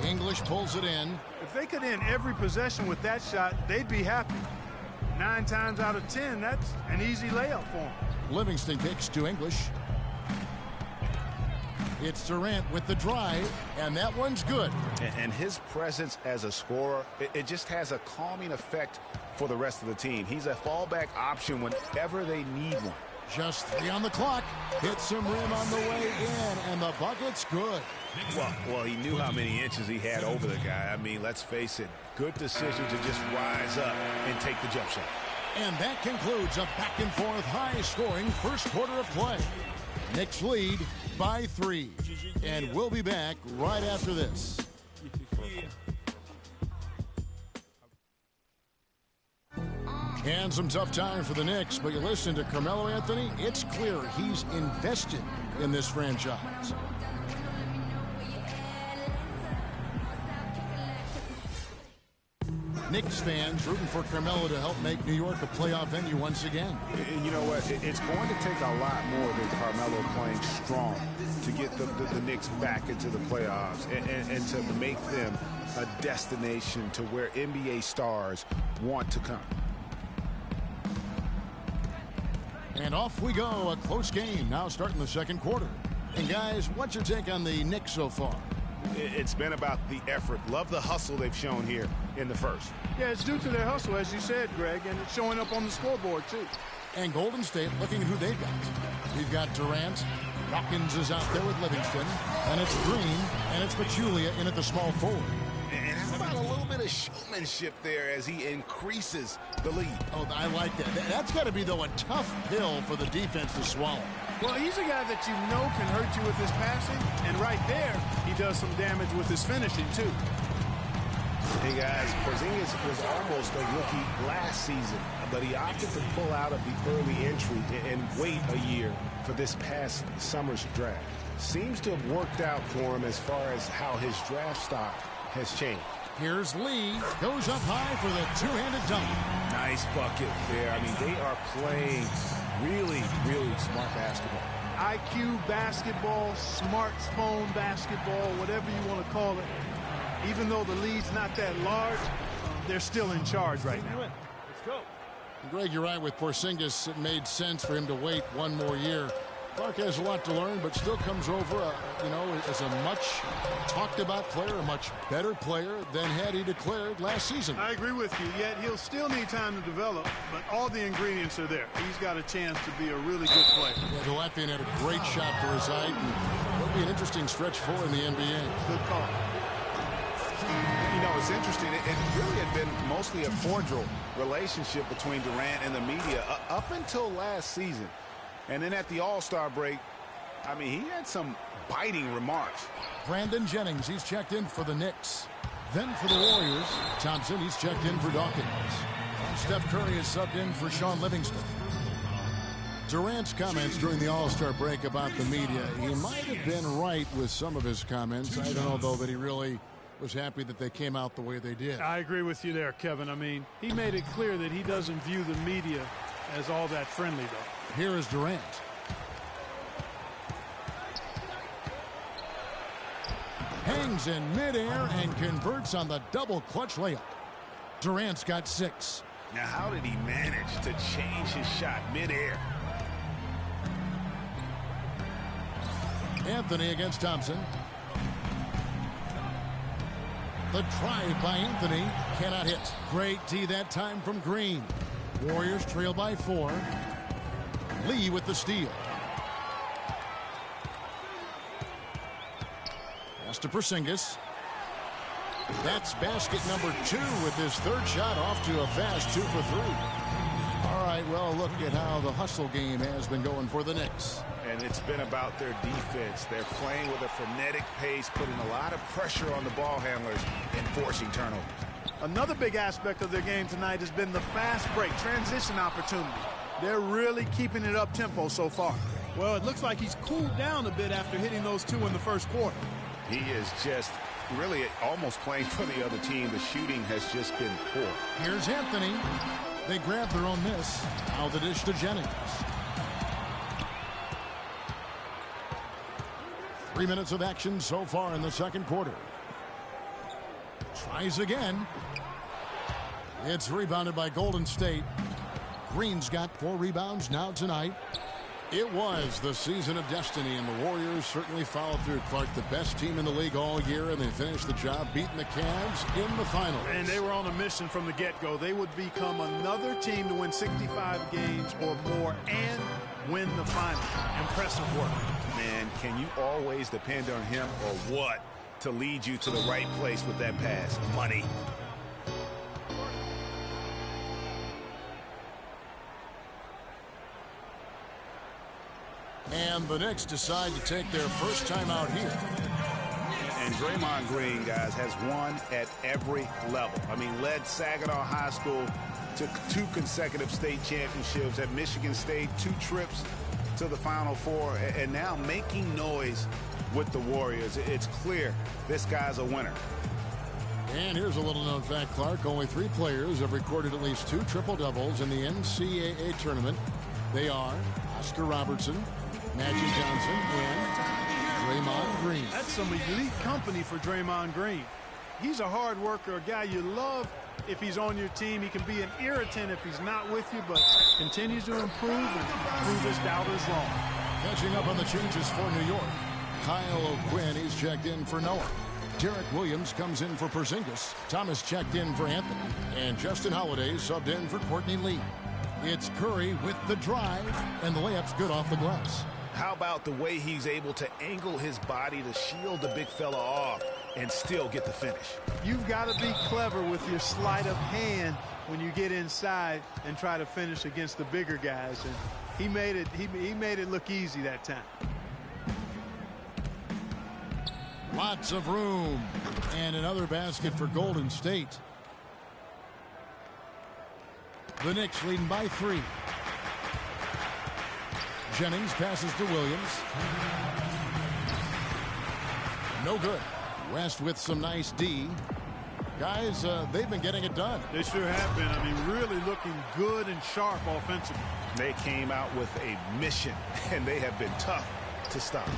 English pulls it in. If they could end every possession with that shot, they'd be happy. 9 times out of 10, that's an easy layup for him. Livingston kicks to English. It's Durant with the drive, and that one's good. And his presence as a scorer, it just has a calming effect for the rest of the team. He's a fallback option whenever they need one. Just 3 on the clock. Hit some rim on the way in, and the bucket's good. Well, he knew how many inches he had over the guy. I mean, let's face it, good decision to just rise up and take the jump shot. And that concludes a back-and-forth, high-scoring first quarter of play. Knicks lead by 3. And we'll be back right after this. And some tough time for the Knicks, but you listen to Carmelo Anthony, it's clear he's invested in this franchise. Knicks fans rooting for Carmelo to help make New York a playoff venue once again. And you know what? It's going to take a lot more than Carmelo playing strong to get the Knicks back into the playoffs and to make them a destination to where NBA stars want to come. And off we go. A close game now starting the second quarter. And guys, what's your take on the Knicks so far? It's been about the effort. Love the hustle they've shown here in the first. Yeah, it's due to their hustle, as you said, Greg, and it's showing up on the scoreboard, too. And Golden State looking at who they've got. We've got Durant. Hawkins is out there with Livingston. And it's Green. And it's Pachulia in at the small forward. And how about a little bit of showmanship there as he increases the lead? Oh, I like that. That's got to be, though, a tough pill for the defense to swallow. Well, he's a guy that you know can hurt you with his passing, and right there, he does some damage with his finishing, too. Hey, guys, Porzingis was almost a rookie last season, but he opted to pull out of the early entry and wait a year for this past summer's draft. Seems to have worked out for him as far as how his draft stock has changed. Here's Lee. Goes up high for the two-handed dunk. Nice bucket there. I mean, they are playing really, really smart basketball. IQ basketball, smartphone basketball, whatever you want to call it. Even though the lead's not that large, they're still in charge right now. Let's go. Greg, you're right with Porzingis. It made sense for him to wait one more year. Clark has a lot to learn, but still comes over, as a much talked about player, a much better player than had he declared last season. I agree with you, yet he'll still need time to develop, but all the ingredients are there. He's got a chance to be a really good player. Yeah, the Latvian had a great shot for his height, and it'll be an interesting stretch for in the NBA. Good call. It's interesting. It really had been mostly a cordial relationship between Durant and the media up until last season. And then at the All-Star break, I mean, he had some biting remarks. Brandon Jennings, he's checked in for the Knicks. Then for the Warriors, Thompson, he's checked in for Dawkins. Steph Curry is subbed in for Sean Livingston. Durant's comments during the All-Star break about the media, he might have been right with some of his comments. I don't know, though, that he really was happy that they came out the way they did. I agree with you there, Kevin. I mean, he made it clear that he doesn't view the media as all that friendly, though. Here is Durant. Hangs in midair and converts on the double clutch layup. Durant's got 6. Now, how did he manage to change his shot midair? Anthony against Thompson. The drive by Anthony cannot hit. Great D that time from Green. Warriors trail by 4. Lee with the steal. Pass to Porzingis. That's basket number 2 with his third shot off to a fast 2 for 3. All right, well, look at how the hustle game has been going for the Knicks. And it's been about their defense. They're playing with a frenetic pace, putting a lot of pressure on the ball handlers and forcing turnovers. Another big aspect of their game tonight has been the fast break, transition opportunity. They're really keeping it up tempo so far. Well, it looks like he's cooled down a bit after hitting those 2 in the first quarter. He is just really almost playing for the other team. The shooting has just been poor. Here's Anthony. They grab their own miss. Now the dish to Jennings. 3 minutes of action so far in the second quarter. Tries again. It's rebounded by Golden State. Green's got 4 rebounds now tonight. It was the season of destiny, and the Warriors certainly followed through. Clark, the best team in the league all year, and they finished the job beating the Cavs in the finals. And they were on a mission from the get-go. They would become another team to win 65 games or more and win the finals. Impressive work. Man, can you always depend on him or what to lead you to the right place with that pass? Money. And the Knicks decide to take their first time out here. And Draymond Green, guys, has won at every level. I mean, led Saginaw High School to 2 consecutive state championships, at Michigan State 2 trips to the Final Four, and now making noise with the Warriors. It's clear this guy's a winner. And here's a little-known fact, Clark. Only 3 players have recorded at least 2 triple-doubles in the NCAA tournament. They are Oscar Robertson, Magic Johnson, and Draymond Green. That's some elite company for Draymond Green. He's a hard worker, a guy you love if he's on your team. He can be an irritant if he's not with you, but continues to improve and prove his doubters wrong. Catching up on the changes for New York. Kyle O'Quinn, he's checked in for Noah. Derek Williams comes in for Porzingis. Thomas checked in for Anthony. And Justin Holiday subbed in for Courtney Lee. It's Curry with the drive, and the layup's good off the glass. How about the way he's able to angle his body to shield the big fella off and still get the finish? You've got to be clever with your sleight of hand when you get inside and try to finish against the bigger guys. And he made it look easy that time. Lots of room. And another basket for Golden State. The Knicks leading by 3. Jennings passes to Williams. No good. West with some nice D. Guys, they've been getting it done. They sure have been. I mean, really looking good and sharp offensively. They came out with a mission, and they have been tough to stop.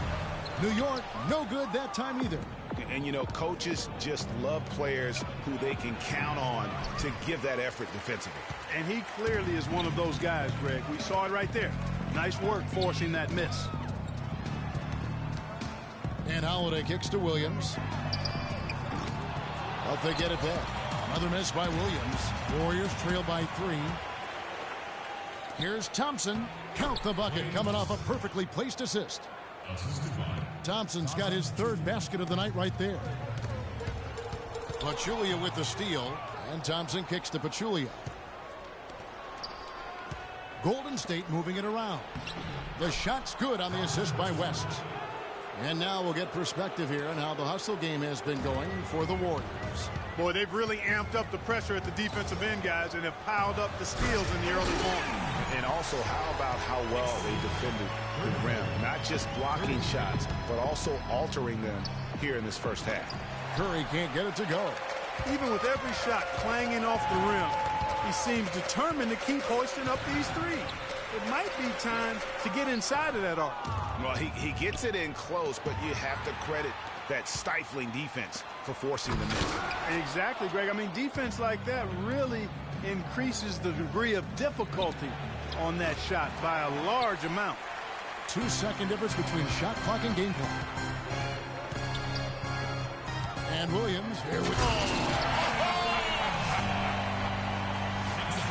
New York, no good that time either. And, you know, coaches just love players who they can count on to give that effort defensively. And he clearly is one of those guys, Greg. We saw it right there. Nice work forcing that miss. And Holiday kicks to Williams. But they get it back. Another miss by Williams. Warriors trail by 3. Here's Thompson. Count the bucket coming off a perfectly placed assist. Thompson's got his 3rd basket of the night right there. Pachulia with the steal. And Thompson kicks to Pachulia. Golden State moving it around. The shot's good on the assist by West. And now we'll get perspective here on how the hustle game has been going for the Warriors. Boy, they've really amped up the pressure at the defensive end, guys, and have piled up the steals in the early going. And also, how about how well they defended the rim? Not just blocking shots, but also altering them here in this first half. Curry can't get it to go. Even with every shot clanging off the rim, he seems determined to keep hoisting up these threes. It might be time to get inside of that arc. Well, he gets it in close, but you have to credit that stifling defense for forcing the miss. Exactly, Greg. I mean, defense like that really increases the degree of difficulty on that shot by a large amount. 2-second difference between shot clock and game clock. And Williams, here we go.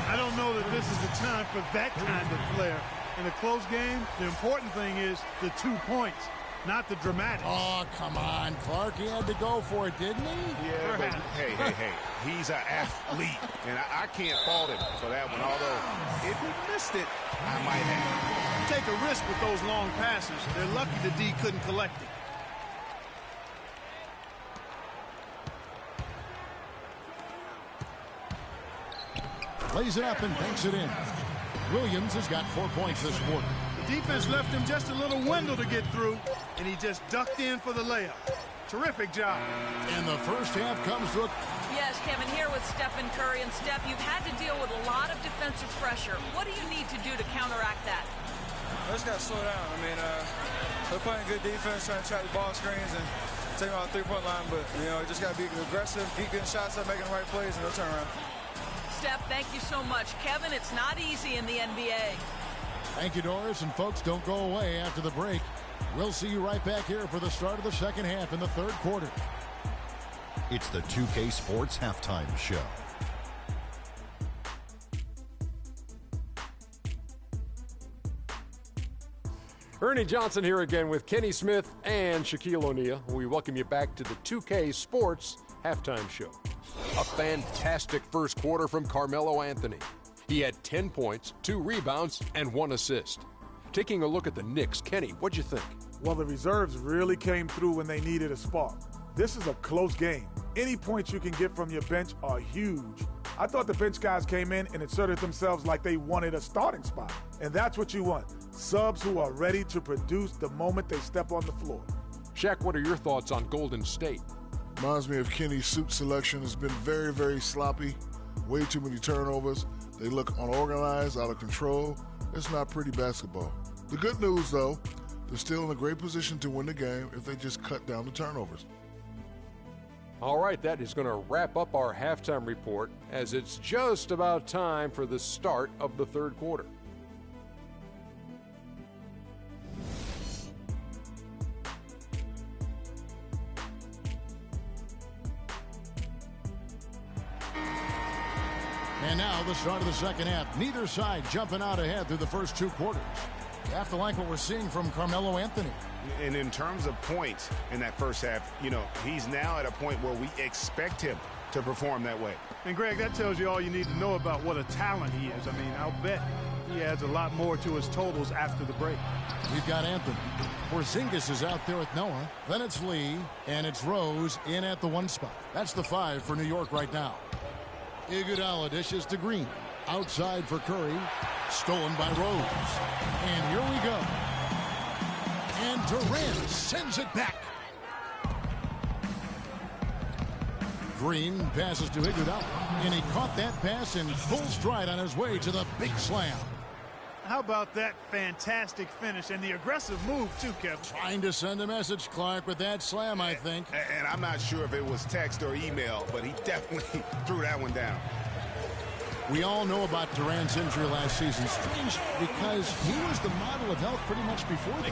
I don't know that this is the time for that kind of flair. In a close game, the important thing is the 2 points, not the dramatics. Oh, come on. Clark, he had to go for it, didn't he? Yeah, but hey. He's an athlete, and I can't fault him for that one. Although, if he missed it, I might have. You take a risk with those long passes. They're lucky the D couldn't collect it. Lays it up and banks it in. Williams has got 4 points this quarter. The defense left him just a little window to get through, and he just ducked in for the layup. Terrific job. And the first half comes to a... Yes, Kevin, here with Stephen Curry. And Steph, you've had to deal with a lot of defensive pressure. What do you need to do to counteract that? I just got to slow down. I mean, they're playing good defense, trying to track the ball screens and take them out the 3-point line. But, you know, just got to be aggressive, keep getting shots up, making the right plays, and they'll turn around. Steph, thank you so much. Kevin, it's not easy in the NBA. Thank you, Doris. And folks, don't go away after the break. We'll see you right back here for the start of the second half in the 3rd quarter. It's the 2K Sports Halftime Show. Ernie Johnson here again with Kenny Smith and Shaquille O'Neal. We welcome you back to the 2K Sports Halftime Show. A fantastic first quarter from Carmelo Anthony. He had 10 points, 2 rebounds, and 1 assist. Taking a look at the Knicks, Kenny, what'd you think? Well, the reserves really came through when they needed a spark. This is a close game. Any points you can get from your bench are huge. I thought the bench guys came in and inserted themselves like they wanted a starting spot. And that's what you want. Subs who are ready to produce the moment they step on the floor. Shaq, what are your thoughts on Golden State? Reminds me of Kenny's suit selection. Has been very, very sloppy. Way too many turnovers. They look unorganized, out of control. It's not pretty basketball. The good news, though, they're still in a great position to win the game if they just cut down the turnovers. All right, that is going to wrap up our halftime report as it's just about time for the start of the third quarter. And now the start of the second half. Neither side jumping out ahead through the first two quarters. You have to like what we're seeing from Carmelo Anthony. And in terms of points in that first half, you know, he's now at a point where we expect him to perform that way. And, Greg, that tells you all you need to know about what a talent he is. I mean, I'll bet he adds a lot more to his totals after the break. We've got Anthony. Porzingis is out there with Noah. Then it's Lee, and it's Rose in at the 1 spot. That's the 5 for New York right now. Iguodala dishes to Green. Outside for Curry. Stolen by Rose. And here we go. And Durant sends it back. Green passes to Iguodala. And he caught that pass in full stride on his way to the big slam. How about that fantastic finish and the aggressive move, too, Kevin? Trying to send a message, Clark, with that slam, I think. And I'm not sure if it was text or email, but he definitely threw that one down. We all know about Durant's injury last season. Strange, because he was the model of health pretty much before that.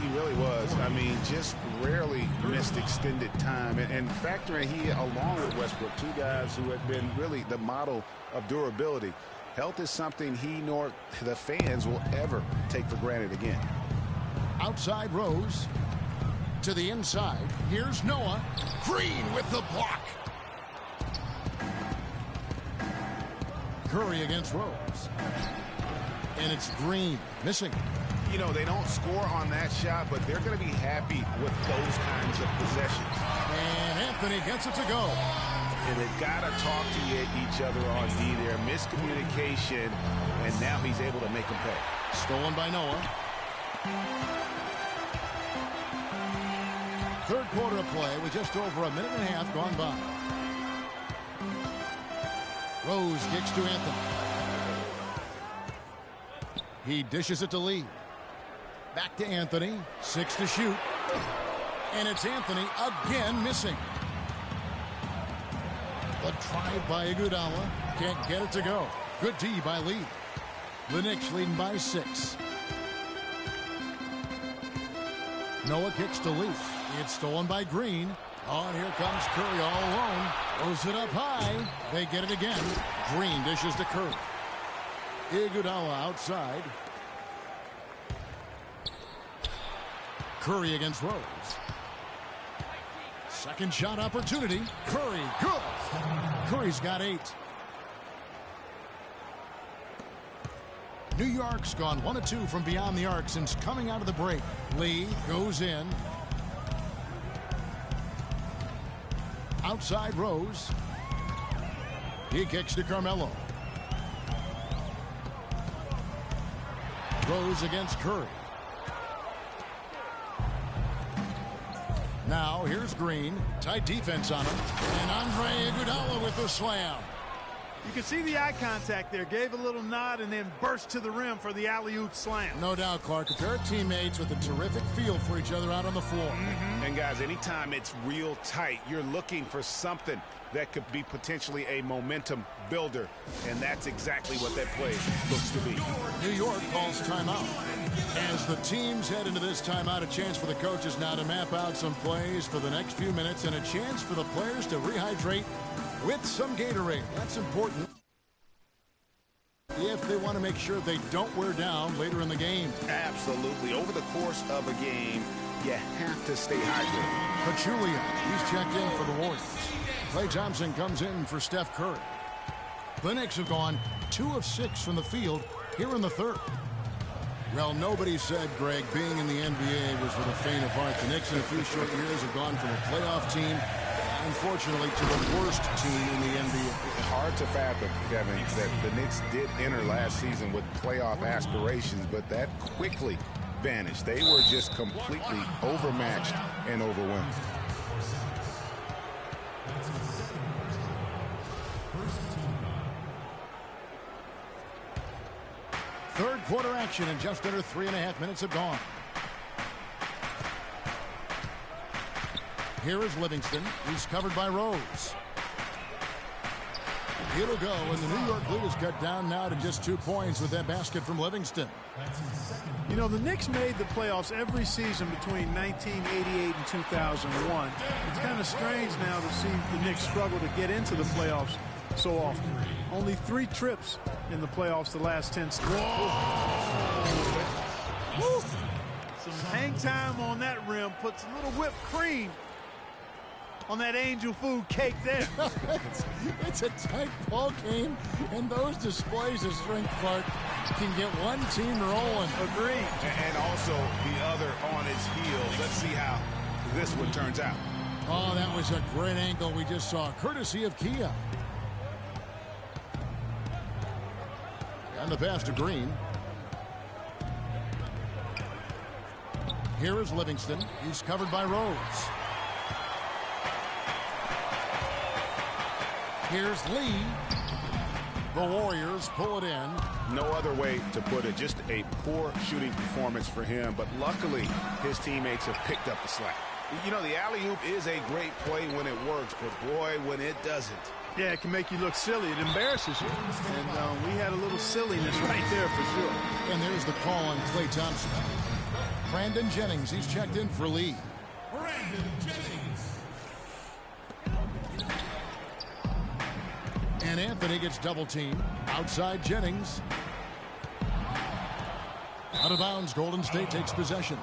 He really was. I mean, just rarely missed extended time. And factor in he, along with Westbrook, two guys who had been really the model of durability. Health is something he nor the fans will ever take for granted again. Outside Rose. To the inside. Here's Noah. Green with the block. Curry against Rose. And it's Green. Missing. You know, they don't score on that shot, but they're going to be happy with those kinds of possessions. And Anthony gets it to go. And they've got to talk to each other on D there. Miscommunication, and now he's able to make them pay. Stolen by Noah. Third quarter of play with just over a minute and a half gone by. Rose kicks to Anthony. He dishes it to Lee. Back to Anthony. 6 to shoot. And it's Anthony again missing. The try by Iguodala. Can't get it to go. Good D by Lee. The Knicks leading by 6. Noah kicks to Lee. It's stolen by Green. Oh, and here comes Curry all alone. Throws it up high. They get it again. Green dishes to Curry. Iguodala outside. Curry against Rose. Second shot opportunity. Curry, good. Curry's got 8. New York's gone 1 of 2 from beyond the arc since coming out of the break. Lee goes in. Outside Rose. He kicks to Carmelo. Rose against Curry. Now here's Green. Tight defense on him. And Andre Iguodala with the slam. You can see the eye contact there. Gave a little nod and then burst to the rim for the alley-oop slam. No doubt, Clark. A pair of teammates with a terrific feel for each other out on the floor. And guys, anytime it's real tight, you're looking for something that could be potentially a momentum builder. And that's exactly what that play looks to be. New York calls timeout. As the teams head into this timeout, a chance for the coaches now to map out some plays for the next few minutes and a chance for the players to rehydrate with some Gatorade. That's important if they want to make sure they don't wear down later in the game. Absolutely. Over the course of a game, you have to stay hydrated. Pachulia, he's checked in for the Warriors. Klay Thompson comes in for Steph Curry. The Knicks have gone 2 of 6 from the field here in the third. Well, nobody said, Greg, being in the NBA was with a faint of heart. The Knicks in a few short years have gone from a playoff team, unfortunately, to the worst team in the NBA. Hard to fathom, Kevin, that the Knicks did enter last season with playoff aspirations, but that quickly vanished. They were just completely overmatched and overwhelmed. Third quarter action and just under 3.5 minutes have gone. Here is Livingston. He's covered by Rose. It'll go, and the New York lead is cut down now to just 2 points with that basket from Livingston. You know, the Knicks made the playoffs every season between 1988 and 2001. It's kind of strange now to see the Knicks struggle to get into the playoffs so often. Only 3 trips in the playoffs the last 10 straight. Some hang time on that rim puts a little whipped cream on that angel food cake there. It's a tight ball game, and those displays of strength, Clark, can get one team rolling. Agreed. And also the other on its heels. Let's see how this one turns out. Oh, that was a great angle we just saw, courtesy of Kia. And the pass to Green. Here is Livingston. He's covered by Rose. Here's Lee. The Warriors pull it in. No other way to put it. Just a poor shooting performance for him. But luckily, his teammates have picked up the slack. You know, the alley-oop is a great play when it works. But, boy, when it doesn't. Yeah, it can make you look silly. It embarrasses you. And we had a little silliness right there for sure. And there's the call on Klay Thompson. Brandon Jennings, he's checked in for Lee. Brandon Jennings. And Anthony gets double-teamed. Outside Jennings. Out of bounds, Golden State takes possession.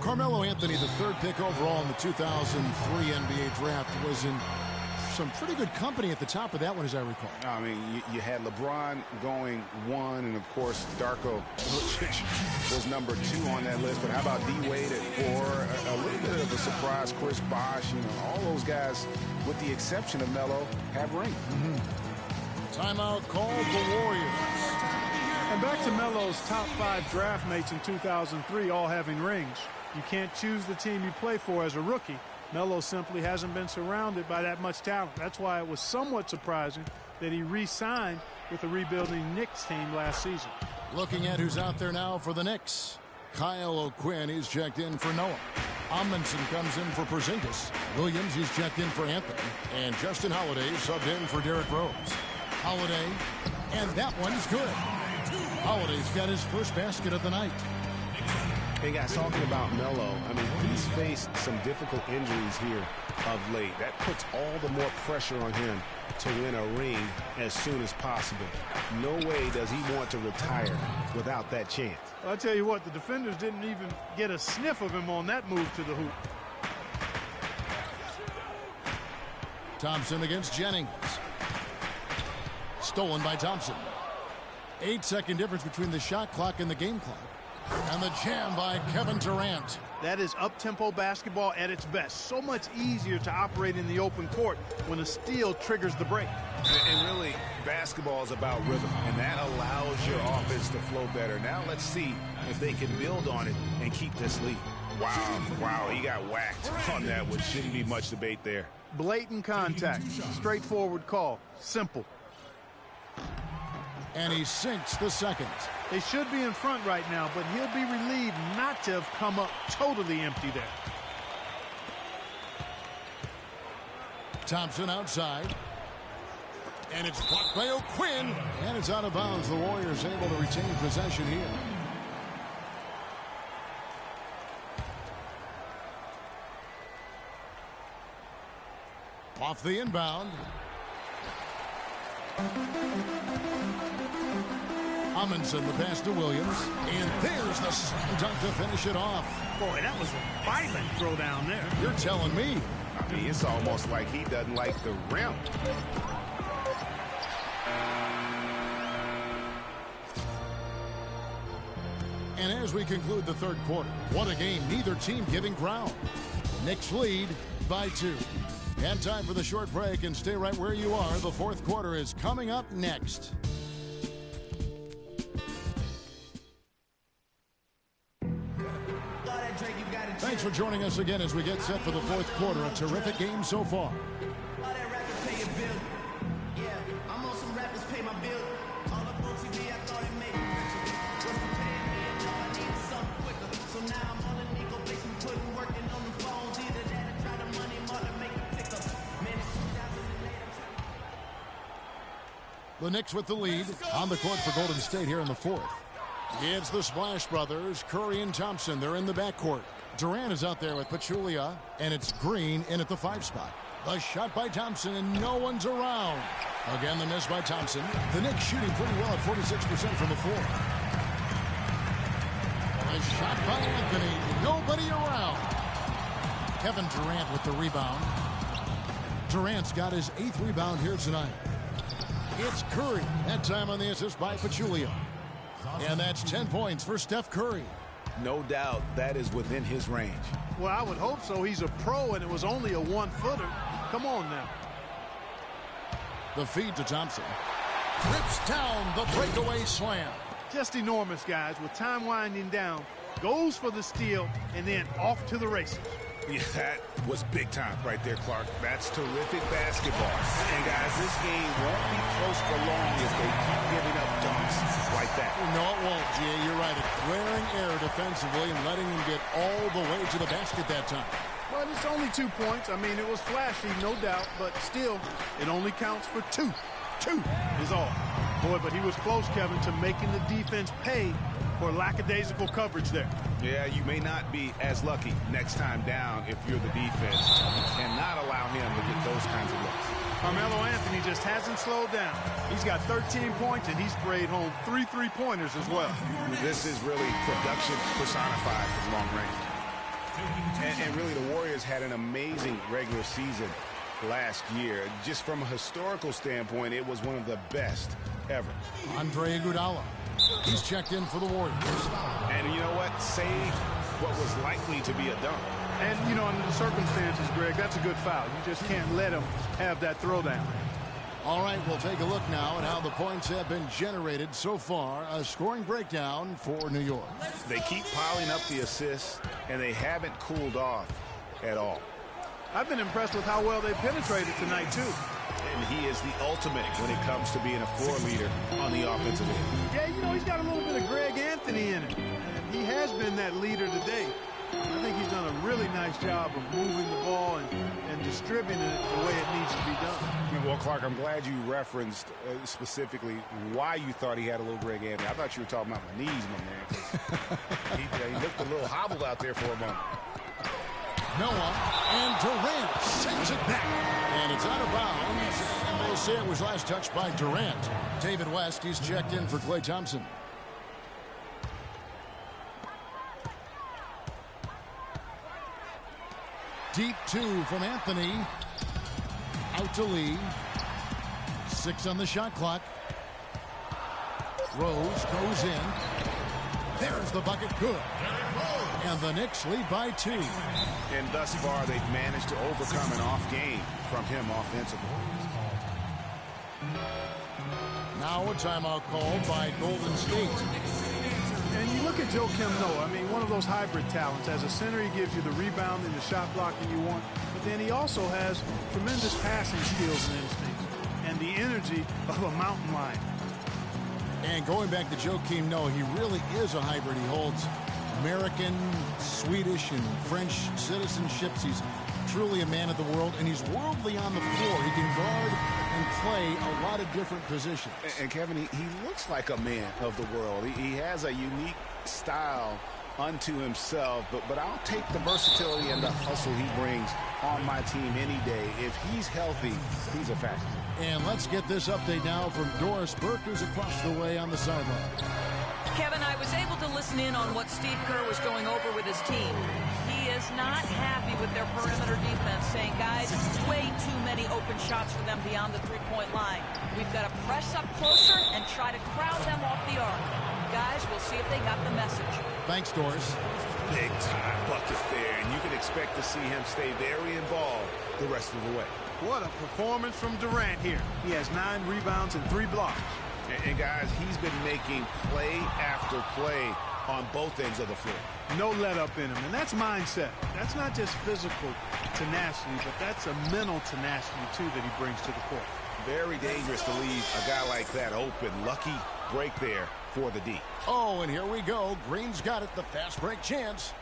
Carmelo Anthony, the 3rd pick overall in the 2003 NBA draft, was in some pretty good company at the top of that one, as I recall. I mean, you had LeBron going 1, and, of course, Darko was number 2 on that list. But how about D-Wade at 4? A little bit of a surprise, Chris Bosh. You know, all those guys, with the exception of Melo, have rings. Timeout called the Warriors. And back to Melo's top 5 draft mates in 2003, all having rings. You can't choose the team you play for as a rookie. Melo simply hasn't been surrounded by that much talent. That's why it was somewhat surprising that he re-signed with the rebuilding Knicks team last season. Looking at who's out there now for the Knicks. Kyle O'Quinn, he's checked in for Noah. Amundsen comes in for Porzingis. Williams, he's checked in for Anthony. And Justin Holiday subbed in for Derrick Rose. Holiday, and that one's good. Holiday's got his first basket of the night. Hey, guys, talking about Melo, I mean, he's faced some difficult injuries here of late. That puts all the more pressure on him to win a ring as soon as possible. No way does he want to retire without that chance. Well, I'll tell you what, the defenders didn't even get a sniff of him on that move to the hoop. Thompson against Jennings. Stolen by Thompson. 8-second difference between the shot clock and the game clock. And the jam by Kevin Durant. That is up-tempo basketball at its best. So much easier to operate in the open court when a steal triggers the break. And really, basketball is about rhythm, and that allows your offense to flow better. Now let's see if they can build on it and keep this lead. Wow, he got whacked on that, which shouldn't be much debate there. Blatant contact, straightforward call, simple. And he sinks the second. They should be in front right now, but he'll be relieved not to have come up totally empty there. Thompson outside. And it's blocked by O'Quinn. And it's out of bounds. The Warriors able to retain possession here. Off the inbound. Amundsen, the pass to Williams. And there's the slam dunk to finish it off. Boy, that was a violent throw down there. You're telling me. I mean, it's almost like he doesn't like the rim. And as we conclude the third quarter, what a game, neither team giving ground. The Knicks lead by 2. And time for the short break, and stay right where you are. The fourth quarter is coming up next. Thanks for joining us again as we get set for the fourth quarter. A terrific game so far. The Knicks with the lead on the court for Golden State here in the fourth. It's the Splash Brothers, Curry and Thompson. They're in the backcourt. Durant is out there with Pachulia, and it's Green in at the 5 spot. A shot by Thompson, and no one's around. Again, the miss by Thompson. The Knicks shooting pretty well at 46% from the floor. A shot by Anthony. Nobody around. Kevin Durant with the rebound. Durant's got his 8th rebound here tonight. It's Curry. That time on the assist by Pachulia. And that's 10 points for Steph Curry. No doubt that is within his range. Well, I would hope so. He's a pro, and it was only a 1-footer. Come on now. The feed to Thompson. Rips down the breakaway slam. Just enormous, guys. With time winding down, goes for the steal, and then off to the races. Yeah, that was big time right there, Clark. That's terrific basketball. And, guys, this game won't be close for long if they keep giving up dunks like that. No, it won't, Jay. You're right. A glaring error defensively and letting him get all the way to the basket that time. But it's only 2 points. I mean, it was flashy, no doubt, but still, it only counts for 2. 2 is all. Boy, but he was close, Kevin, to making the defense pay for lackadaisical coverage there. Yeah, you may not be as lucky next time down if you're the defense and not allow him to get those kinds of looks. Carmelo Anthony just hasn't slowed down. He's got 13 points, and he sprayed home 3 3-pointers as well. This is really production personified from long range. And really, the Warriors had an amazing regular season last year. Just from a historical standpoint, it was one of the best ever. Andre Iguodala. He's checked in for the Warriors. And you know what? Saved what was likely to be a dunk. And, you know, under the circumstances, Greg, that's a good foul. You just can't let him have that throwdown. All right, we'll take a look now at how the points have been generated so far. A scoring breakdown for New York. They keep piling up the assists, and they haven't cooled off at all. I've been impressed with how well they penetrated tonight, too. And he is the ultimate when it comes to being a floor leader on the offensive end. Yeah, you know, he's got a little bit of Greg Anthony in it. And he has been that leader today. I think he's done a really nice job of moving the ball and distributing it the way it needs to be done. Well, Clark, I'm glad you referenced specifically why you thought he had a little Greg Anthony. I thought you were talking about my knees, my man. He looked a little hobbled out there for a moment. Noah, and Durant sends it back. And it's out of bounds. And we'll say it was last touched by Durant. David West, he's checked in for Klay Thompson. Deep 2 from Anthony. Out to Lee. 6 on the shot clock. Rose goes in. There's the bucket. Good. And the Knicks lead by 2. And thus far, they've managed to overcome an off game from him offensively. Now a timeout called by Golden State. And you look at Joakim Noah, I mean, one of those hybrid talents. As a center, he gives you the rebound and the shot blocking you want. But then he also has tremendous passing skills and instincts and the energy of a mountain lion. And going back to Joakim Noah, he really is a hybrid. He holds American, Swedish, and French citizenships. He's truly a man of the world, and he's worldly on the floor. He can guard and play a lot of different positions. And Kevin, he looks like a man of the world. He has a unique style unto himself, but I'll take the versatility and the hustle he brings on my team any day. If he's healthy, he's a factor. And let's get this update now from Doris Burke, who's across the way on the sideline. Kevin, I was able to listen in on what Steve Kerr was going over with his team. He is not happy with their perimeter defense, saying, guys, it's way too many open shots for them beyond the three-point line. We've got to press up closer and try to crowd them off the arc. Guys, we'll see if they got the message. Thanks, Doris. Big time bucket there, and you can expect to see him stay very involved the rest of the way. What a performance from Durant here. He has 9 rebounds and 3 blocks. And guys, he's been making play after play on both ends of the floor. No let up in him, and that's mindset. That's not just physical tenacity, but that's a mental tenacity, too, that he brings to the court. Very dangerous to leave a guy like that open. Lucky break there for the D. Oh, and here we go. Green's got it, the fast break chance.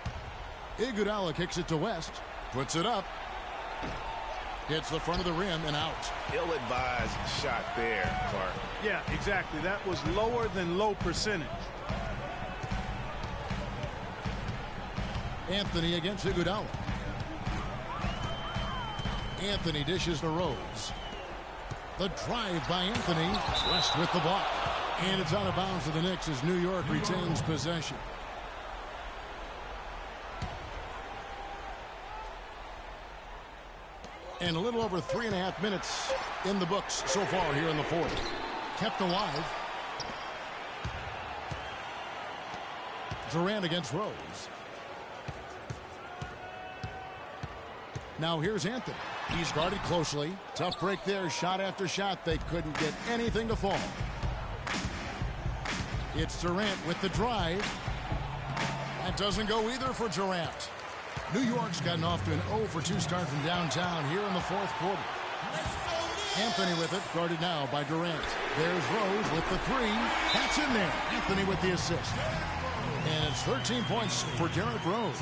Iguodala kicks it to West. Puts it up. Hits the front of the rim and out. Ill-advised shot there, Clark. Yeah, exactly. That was lower than low percentage. Anthony against Iguodala. Anthony dishes to Rose. The drive by Anthony. West with the block. And it's out of bounds to the Knicks as New York retains possession. And a little over 3.5 minutes in the books so far here in the fourth. Kept alive. Durant against Rose. Now here's Anthony. He's guarded closely. Tough break there. Shot after shot. They couldn't get anything to fall. It's Durant with the drive. That doesn't go either for Durant. New York's gotten off to an 0-for-2 start from downtown here in the fourth quarter. Anthony with it, guarded now by Durant. There's Rose with the three. That's in there. Anthony with the assist. And it's 13 points for Derrick Rose.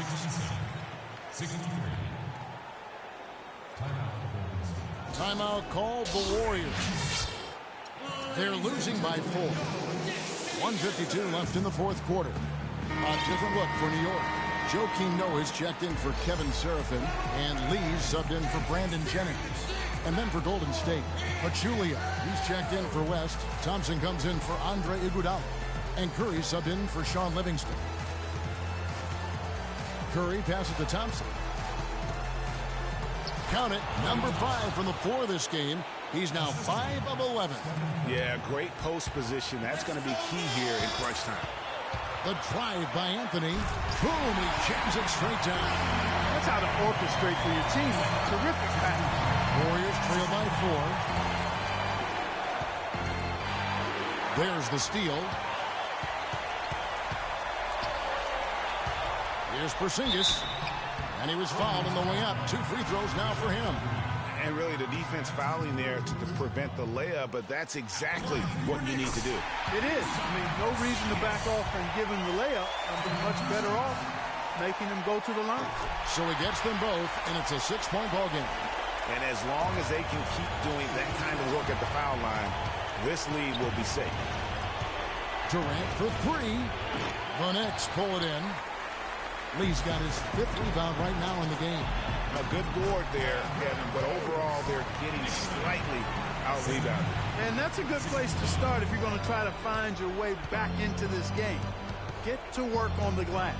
Timeout called the Warriors. They're losing by 4. 1:52 left in the fourth quarter. A different look for New York. Joakim Noah checked in for Kevin Serafin, and Lee subbed in for Brandon Jennings. And then for Golden State, Pachulia, he's checked in for West. Thompson comes in for Andre Iguodala, and Curry subbed in for Sean Livingston. Curry passes to Thompson. Count it, number 5 from the floor this game. He's now 5 of 11. Yeah, great post position. That's going to be key here in crunch time. The drive by Anthony. Boom, he jams it straight down. That's how to orchestrate for your team. Terrific pass. Warriors trail by 4. There's the steal. Here's Porzingis. And he was fouled on the way up. 2 free throws now for him. And really the defense fouling there to prevent the layup, but that's exactly what you need to do. It is. I mean, no reason to back off and give him the layup. I'd be much better off making him go to the line. So he gets them both, and it's a 6-point ball game. And as long as they can keep doing that kind of work at the foul line, this lead will be safe. Durant for 3. The Knicks pull it in. Lee's got his 5th rebound right now in the game. A good board there, Kevin, but overall they're getting slightly out-rebounded. And that's a good place to start if you're going to try to find your way back into this game. Get to work on the glass.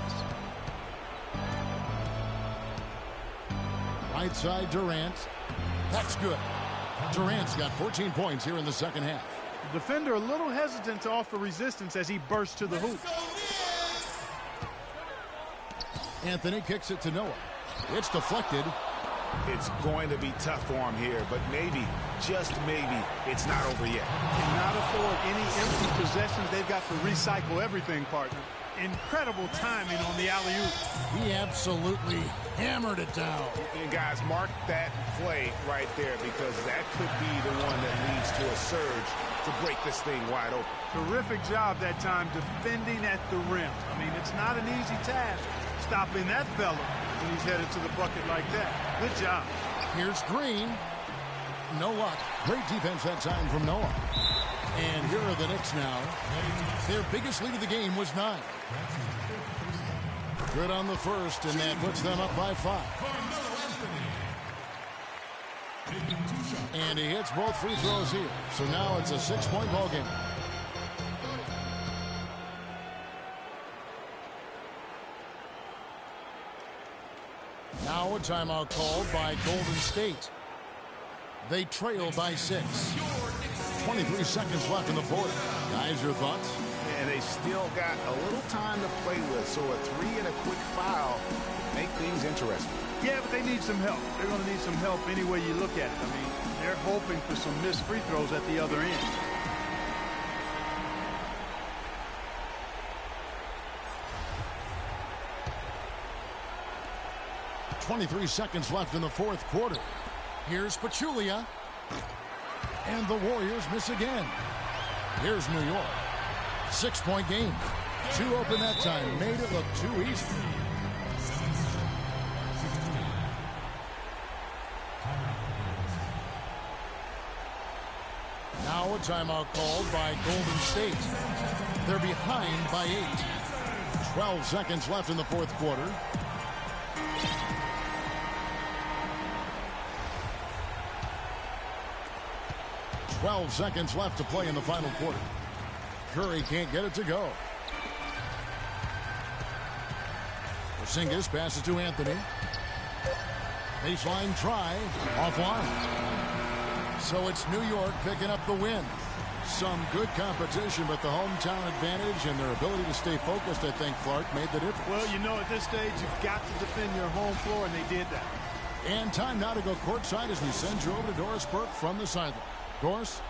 Right side, Durant. That's good. Durant's got 14 points here in the second half. The defender a little hesitant to offer resistance as he bursts to the hoop. Anthony kicks it to Noah. It's deflected. It's going to be tough for him here, but maybe, just maybe, it's not over yet. Cannot afford any empty possessions. They've got to recycle everything, partner. Incredible timing on the alley-oop. He absolutely hammered it down. And guys, mark that play right there, because that could be the one that leads to a surge to break this thing wide open. Terrific job that time defending at the rim. I mean, it's not an easy task stopping that fella when he's headed to the bucket like that. Good job. Here's Green. No luck. Great defense that time from Noah. And here are the Knicks now. Their biggest lead of the game was 9. Good on the first, and that puts them up by 5. And he hits both free throws here. So now it's a 6-point ball game. Now a timeout called by Golden State. They trail by 6. 23 seconds left in the fourth. Guys, your thoughts? And they still got a little time to play with, so a 3 and a quick foul make things interesting. Yeah, but they need some help. They're going to need some help any way you look at it. I mean, they're hoping for some missed free throws at the other end. .23 seconds left in the fourth quarter. Here's Pachulia. And the Warriors miss again. Here's New York. 6-point game. 2 open that time. Made it look too easy. a timeout called by Golden State. They're behind by 8. 12 seconds left in the fourth quarter. Twelve seconds left to play in the final quarter. Curry can't get it to go. Porzingis passes to Anthony. Baseline try, offline. So it's New York picking up the win. Some good competition, but the hometown advantage and their ability to stay focused, I think, Clark, made the difference. Well, you know, at this stage, you've got to defend your home floor, and they did that. And time now to go courtside as we send you over to Doris Burke from the sideline. Doris?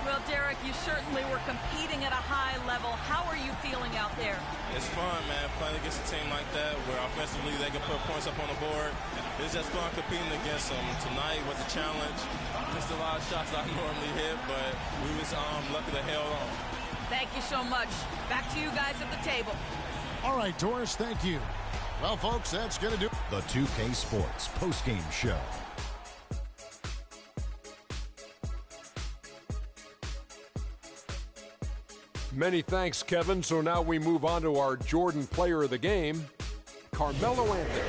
Well, Derek, you certainly were competing at a high level. How are you feeling out there? It's fun, man, playing against a team like that where offensively they can put points up on the board. It's just fun competing against them. Tonight was a challenge. Just a lot of shots I normally hit, but we was lucky to held on. Thank you so much. Back to you guys at the table. All right, Doris, thank you. Well, folks, that's going to do the 2K Sports postgame show. Many thanks, Kevin. So now we move on to our Jordan player of the game, Carmelo Anthony.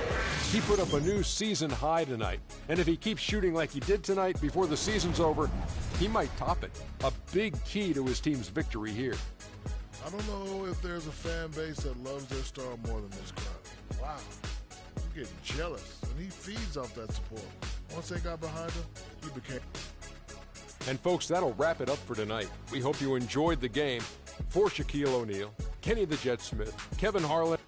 He put up a new season high tonight. And if he keeps shooting like he did tonight before the season's over, he might top it. A big key to his team's victory here. I don't know if there's a fan base that loves their star more than this crowd. Wow. You get jealous, and he feeds off that support. Once they got behind him, he became... And folks, that'll wrap it up for tonight. We hope you enjoyed the game. For Shaquille O'Neal, Kenny the Jet Smith, Kevin Harlan,